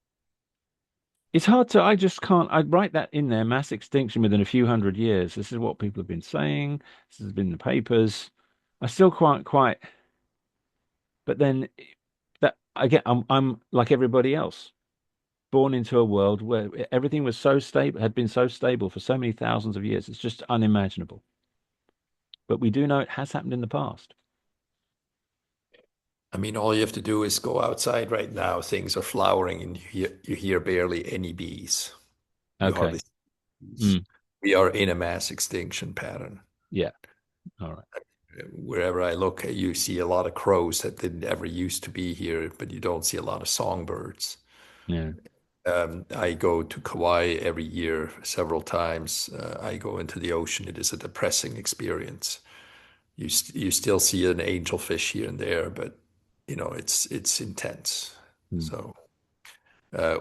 it's hard to. I just can't. I'd write that in there. Mass extinction within a few hundred years. This is what people have been saying. This has been in the papers. I still can't quite. But then that again, I'm like everybody else, born into a world where everything was so stable, had been so stable for so many thousands of years. It's just unimaginable. But we do know it has happened in the past. I mean, all you have to do is go outside right now. Things are flowering, and you hear barely any bees. You hardly Okay. see bees. Mm. We are in a mass extinction pattern. Yeah. All right. Wherever I look, you see a lot of crows that didn't ever used to be here, but you don't see a lot of songbirds. Yeah. I go to Kauai every year several times. I go into the ocean. It is a depressing experience. You still see an angelfish here and there, but it's intense. Mm. So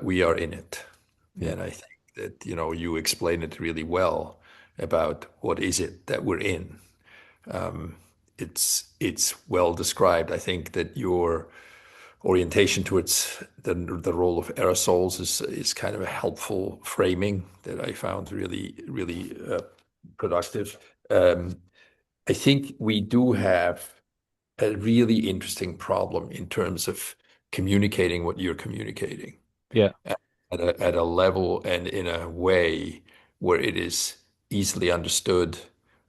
we are in it, Yeah. and I think that you explain it really well about what is it that we're in. It's well described. I think that your orientation towards the role of aerosols is kind of a helpful framing that I found really productive. I think we do have a really interesting problem in terms of communicating what you're communicating Yeah. at a level and in a way where it is easily understood,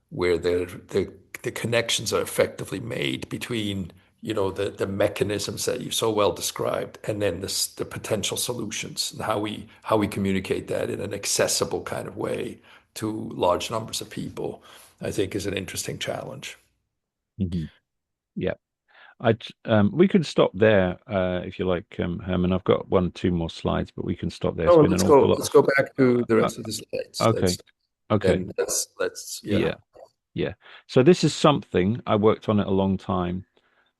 where the connections are effectively made between, the mechanisms that you so well described, and then the potential solutions and how we communicate that in an accessible kind of way to large numbers of people, I think is an interesting challenge. Mhm. Yeah. We could stop there if you like, Herman. I've got one, two more slides, but we can stop there. It's Oh, been an awful lot let's of. go back to the Uh, rest of the slides. okay. Okay. Yeah. Yeah. Yeah. So this is something I worked on it a long time.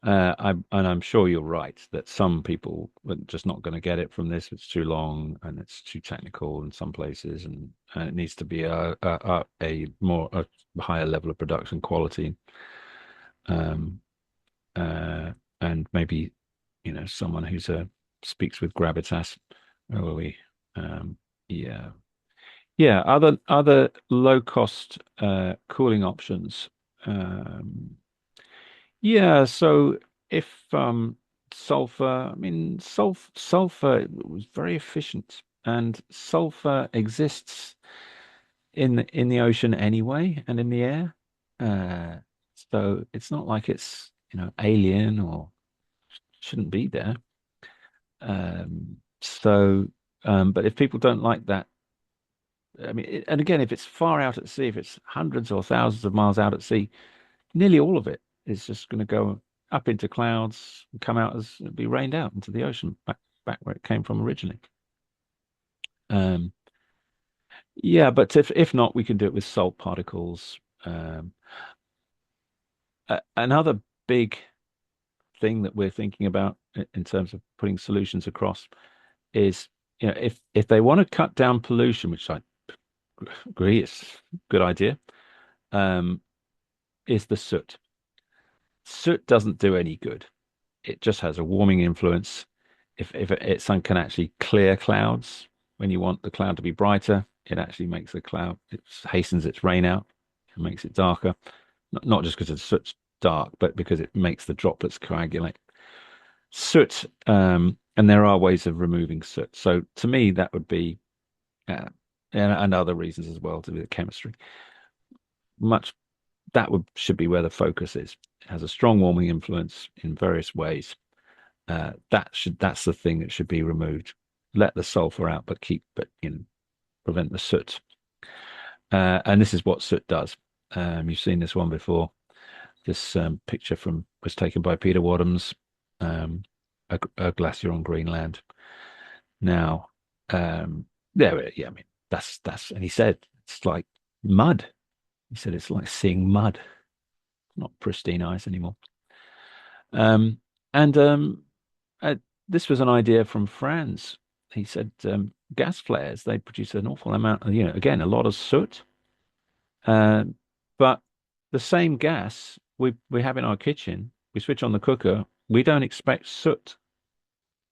And I'm sure you're right that some people are just not going to get it from this. It's too long and it's too technical in some places, and it needs to be a higher level of production quality. Um, and maybe someone who's a speaks with gravitas. Where were we? Um, yeah, yeah. Other low cost cooling options. Um, Yeah, so if sulfur, I mean sulfur was very efficient, and sulfur exists in the ocean anyway and in the air. Uh, so it's not like it's alien or shouldn't be there. So but if people don't like that, I mean, and again, if it's far out at sea, if it's hundreds or thousands of miles out at sea, nearly all of it is just going to go up into clouds and come out as be rained out into the ocean back where it came from originally. Um, yeah, but if not, we can do it with salt particles. Another big thing that we're thinking about in terms of putting solutions across is, if they want to cut down pollution, which I agree is a good idea, um, is the soot. Soot doesn't do any good. It just has a warming influence. If it sun can actually clear clouds when you want the cloud to be brighter, it actually makes the cloud, it hastens its rain out, it makes it darker. Not just because the soot's dark, but because it makes the droplets coagulate. Soot, and there are ways of removing soot. So to me, that would be, and other reasons as well to do with chemistry. Much that would should be where the focus is. It has a strong warming influence in various ways. That's the thing that should be removed. Let the sulfur out, but keep, but prevent the soot. And this is what soot does. You've seen this one before. This picture from was taken by Peter Wadhams, a glacier on Greenland. Now, yeah, I mean that's, and he said it's like mud. He said it's like seeing mud, not pristine ice anymore. Um, and uh, this was an idea from Franz. He said gas flares, they produce an awful amount, again, a lot of soot. Uh, but the same gas we have in our kitchen, we switch on the cooker, we don't expect soot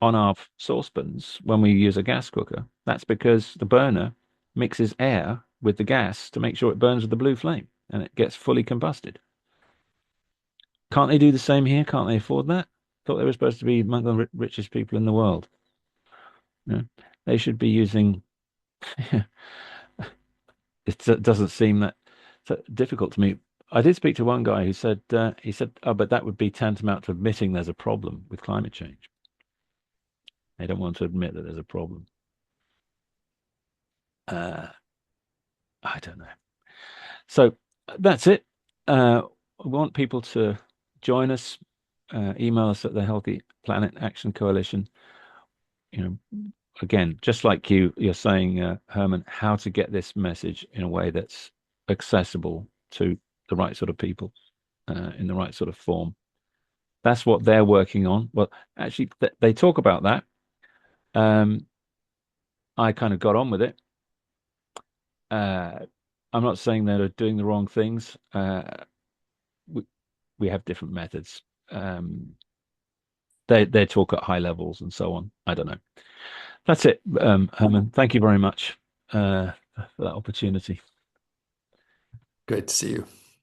on our saucepans when we use a gas cooker. That's because the burner mixes air with the gas to make sure it burns with the blue flame and it gets fully combusted. Can't they do the same here? Can't they afford that? Thought they were supposed to be among the richest people in the world. You know, they should be using. It doesn't seem that so difficult to me. I did speak to one guy who said oh, but that would be tantamount to admitting there's a problem with climate change. They don't want to admit that there's a problem. Uh, I don't know. So that's it. We want people to join us. Email us at the Healthy Planet Action Coalition. You know, again, just like you're saying, Herman, how to get this message in a way that's accessible to the right sort of people, in the right sort of form. That's what they're working on. Well, actually, they talk about that. Um, I kind of got on with it. Uh, I'm not saying they're doing the wrong things. We, we have different methods. They talk at high levels and so on. I don't know. That's it, Herman. Thank you very much for that opportunity. Great to see you.